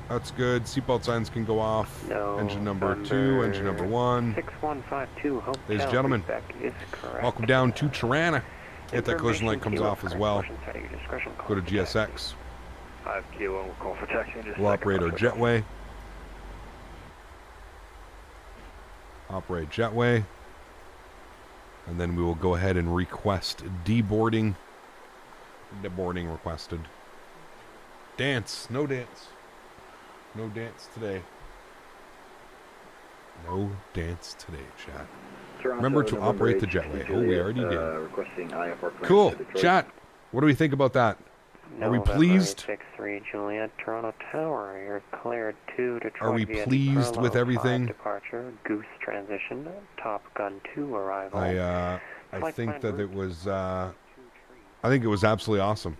Speaker 1: That's good. Seatbelt signs can go off. Engine number 2, engine number 1.
Speaker 10: 6152 Hotel.
Speaker 1: Ladies and gentlemen,
Speaker 10: feedback is correct.
Speaker 1: welcome down to Tirana. If that collision light comes
Speaker 10: Information
Speaker 1: off as
Speaker 10: kilo,
Speaker 1: well,
Speaker 10: correction set at your discretion,
Speaker 1: go to
Speaker 10: call for taxi.
Speaker 1: GSX.
Speaker 6: 5 kilo, we'll call for taxi in just a
Speaker 1: We'll
Speaker 6: second.
Speaker 1: operate our jetway. Operate jetway. And then we will go ahead and request deboarding. Deboarding requested. Dance. No dance. No dance today. No dance today, chat. Remember to operate the jetway. Oh, we already did.
Speaker 3: Requesting IFR
Speaker 1: Cool. Chat. What do we think about that? Are we
Speaker 10: November
Speaker 1: pleased?
Speaker 10: 63 Juliet Toronto Tower. You're cleared to Detroit.
Speaker 1: Are we
Speaker 10: via the
Speaker 1: pleased
Speaker 10: Perlo
Speaker 1: with
Speaker 10: 5
Speaker 1: everything?
Speaker 10: Departure, Goose transition, Top Gun 2 arrival.
Speaker 1: I
Speaker 10: Flight
Speaker 1: think
Speaker 10: plan
Speaker 1: that it
Speaker 10: route
Speaker 1: was I think it was absolutely awesome.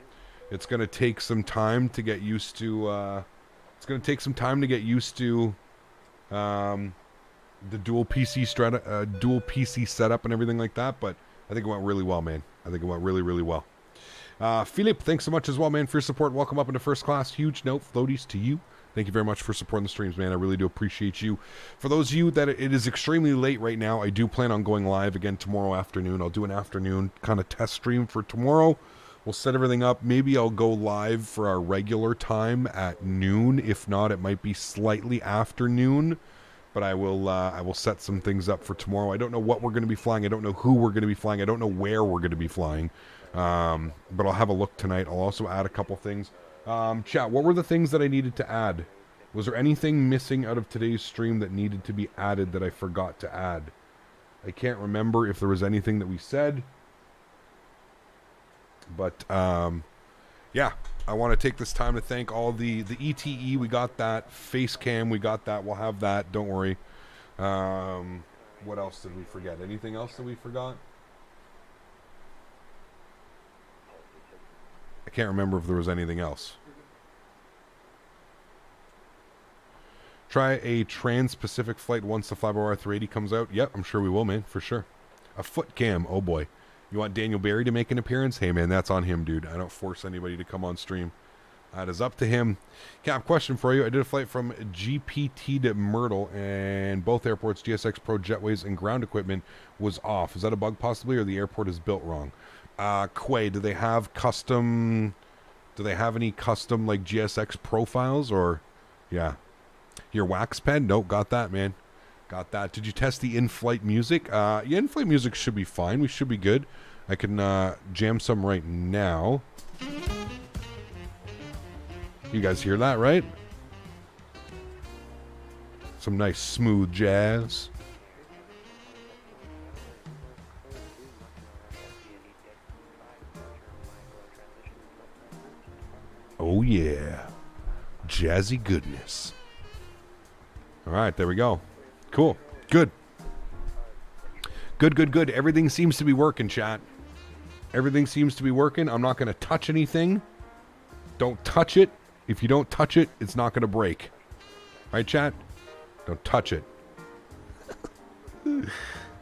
Speaker 1: It's going to take some time to get used to the dual PC setup and everything like that, but I think it went really well, man. I think it went really, really well. Philip, thanks so much as well, man, for your support. Welcome up into first class. Huge note, floaties to you. Thank you very much for supporting the streams, man. I really do appreciate you. For those of you that it is extremely late right now, I do plan on going live again tomorrow afternoon. I'll do an afternoon kind of test stream for tomorrow. We'll set everything up. Maybe I'll go live for our regular time at noon. If not, it might be slightly after noon. But I will set some things up for tomorrow. I don't know what we're going to be flying. I don't know who we're going to be flying. I don't know where we're going to be flying. But I'll have a look tonight. I'll also add a couple things. Chat, what were the things that I needed to add? Was there anything missing out of today's stream that needed to be added that I forgot to add? I can't remember if there was anything that we said. But, yeah, I want to take this time to thank all the ETE. We got that. Face cam, we got that. We'll have that. Don't worry. What else did we forget? Anything else that we forgot? I can't remember if there was anything else. Try a trans-Pacific flight once the Flyby R380 comes out. Yep, I'm sure we will, man, for sure. A foot cam, oh boy. You want Daniel Barry to make an appearance? Hey, man, that's on him, dude. I don't force anybody to come on stream. That is up to him. Cap, question for you. I did a flight from GPT to Myrtle, and both airports, GSX Pro jetways and ground equipment was off. Is that a bug possibly, or the airport is built wrong? Quay, do they have any custom like GSX profiles, or yeah, your wax pen? Nope, got that, man, got that. Did you test the in-flight music? Yeah, in-flight music should be fine. We should be good. I can jam some right now. You guys hear that, right? Some nice smooth jazz. Oh, yeah. Jazzy goodness. All right, there we go. Cool. Good. Good. Everything seems to be working, chat. Everything seems to be working. I'm not going to touch anything. Don't touch it. If you don't touch it, it's not going to break. All right, chat? Don't touch it.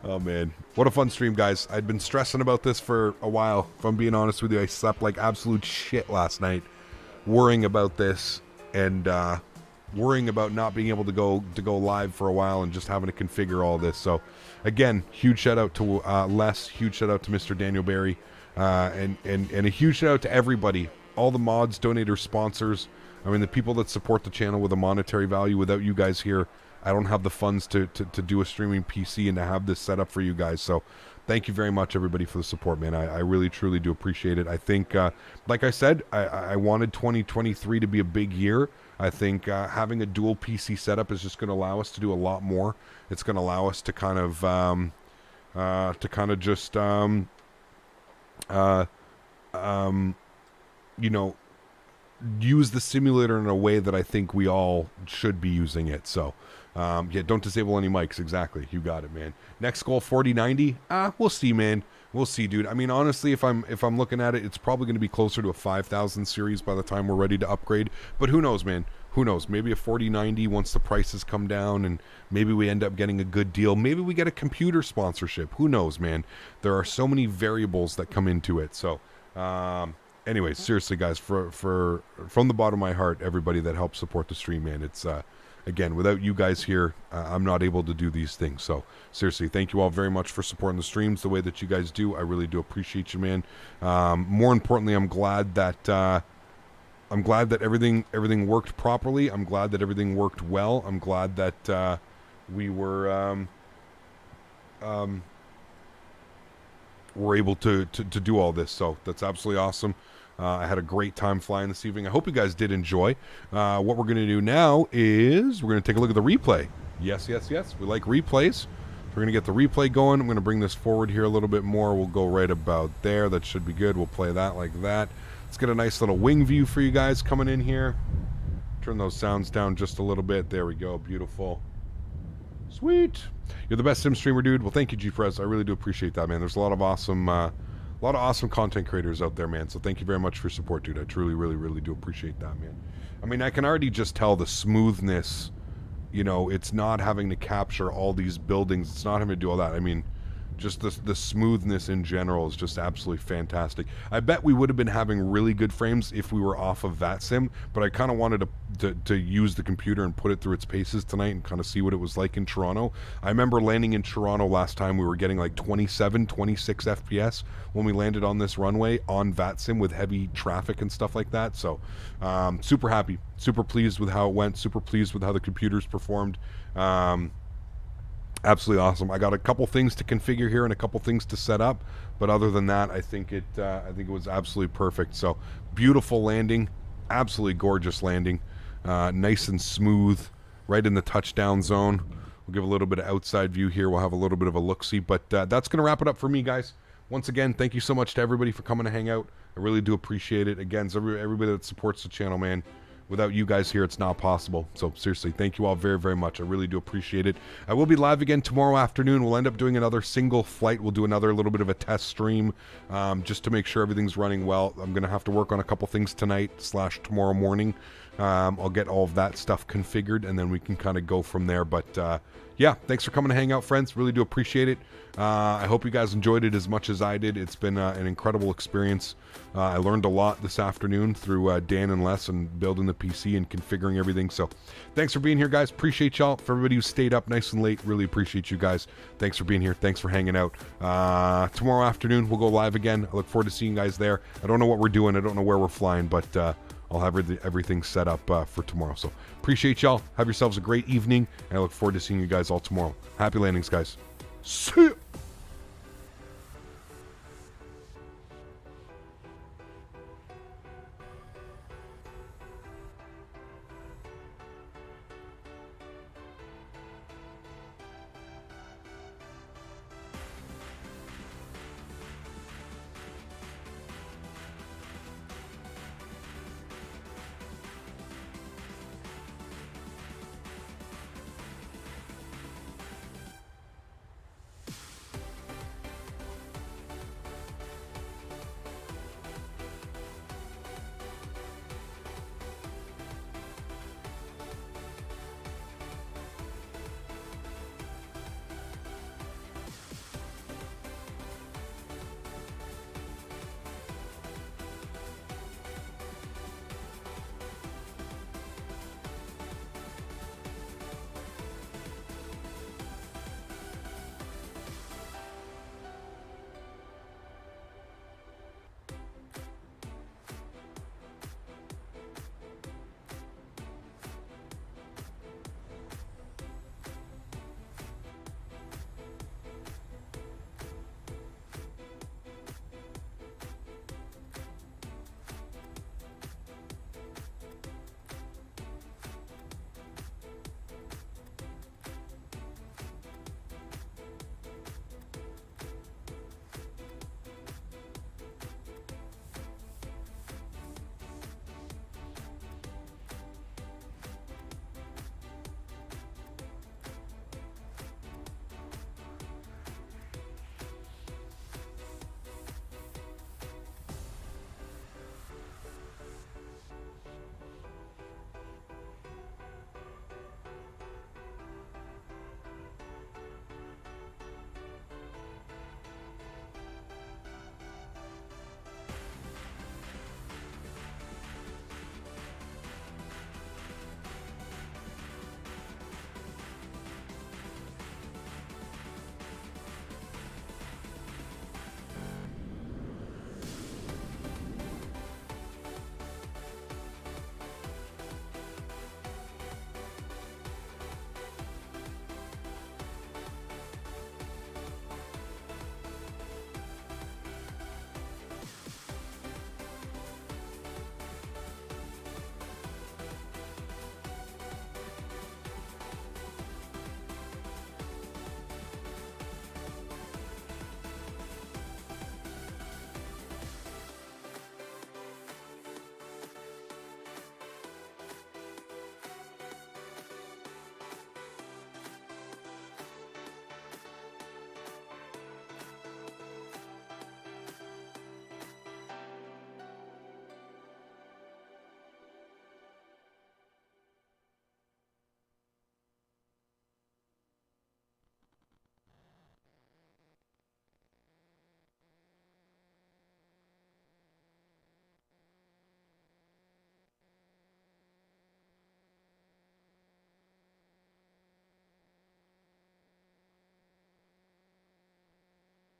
Speaker 1: Oh, man. What a fun stream, guys. I'd been stressing about this for a while. If I'm being honest with you, I slept like absolute shit last night worrying about this and worrying about not being able to go live for a while and just having to configure all this. So, again, huge shout-out to Les. Huge shout-out to Mr. Daniel Barry. And a huge shout-out to everybody. All the mods, donators, sponsors. I mean, the people that support the channel with a monetary value. Without you guys here, I don't have the funds to do a streaming PC and to have this set up for you guys. So thank you very much, everybody, for the support, man. I really, truly do appreciate it. I think, like I said, I wanted 2023 to be a big year. I think having a dual PC setup is just going to allow us to do a lot more. It's going to allow us to kind of just, you know, use the simulator in a way that I think we all should be using it. So, yeah, don't disable any mics. Exactly. You got it, man. Next goal, 4090. We'll see, man. We'll see, dude. I mean, honestly, if I'm looking at it, it's probably going to be closer to a 5000 series by the time we're ready to upgrade. But who knows, man? Who knows? Maybe a 4090 once the prices come down, and maybe we end up getting a good deal. Maybe we get a computer sponsorship. Who knows, man? There are so many variables that come into it. So, anyways, seriously, guys, from the bottom of my heart, everybody that helps support the stream, man, it's again, without you guys here, I'm not able to do these things. So seriously, thank you all very much for supporting the streams the way that you guys do. I really do appreciate you, man. More importantly, I'm glad that everything worked properly. I'm glad that everything worked well. I'm glad that we were able to do all this. So that's absolutely awesome. I had a great time flying this evening. I hope you guys did enjoy. What we're going to do now is we're going to take a look at the replay. Yes, yes, yes. We like replays. So we're going to get the replay going. I'm going to bring this forward here a little bit more. We'll go right about there. That should be good. We'll play that like that. Let's get a nice little wing view for you guys coming in here. Turn those sounds down just a little bit. There we go. Beautiful. Sweet. You're the best sim streamer, dude. Well, thank you, G-Prez. I really do appreciate that, man. There's a lot of awesome content creators out there, man. So thank you very much for your support, dude. I truly, really, really do appreciate that, man. I mean, I can already just tell the smoothness. You know, it's not having to capture all these buildings. It's not having to do all that. I mean, just the smoothness in general is just absolutely fantastic. I bet we would have been having really good frames if we were off of VATSIM, but I kind of wanted to use the computer and put it through its paces tonight and kind of see what it was like in Toronto. I remember landing in Toronto last time. We were getting like 27, 26 FPS when we landed on this runway on VATSIM with heavy traffic and stuff like that. So super happy, super pleased with how it went, super pleased with how the computers performed. Absolutely awesome. I got a couple things to configure here and a couple things to set up, but other than that, I think it was absolutely perfect. So beautiful landing, absolutely gorgeous landing, nice and smooth, right in the touchdown zone. We'll give a little bit of outside view here. We'll have a little bit of a look-see, but that's going to wrap it up for me, guys. Once again, thank you so much to everybody for coming to hang out. I really do appreciate it. Again, everybody that supports the channel, man. Without you guys here, it's not possible. So seriously, thank you all very, very much. I really do appreciate it. I will be live again tomorrow afternoon. We'll end up doing another single flight. We'll do another little bit of a test stream just to make sure everything's running well. I'm going to have to work on a couple things tonight / tomorrow morning. I'll get all of that stuff configured, and then we can kind of go from there. But yeah, thanks for coming to hang out, friends. Really do appreciate it. I hope you guys enjoyed it as much as I did. It's been an incredible experience. I learned a lot this afternoon through Dan and Les and building the PC and configuring everything. So thanks for being here, guys. Appreciate y'all. For everybody who stayed up nice and late, really appreciate you guys. Thanks for being here. Thanks for hanging out. Tomorrow afternoon, we'll go live again. I look forward to seeing you guys there. I don't know what we're doing. I don't know where we're flying, but I'll have everything set up for tomorrow. So appreciate y'all. Have yourselves a great evening, and I look forward to seeing you guys all tomorrow. Happy landings, guys. See ya.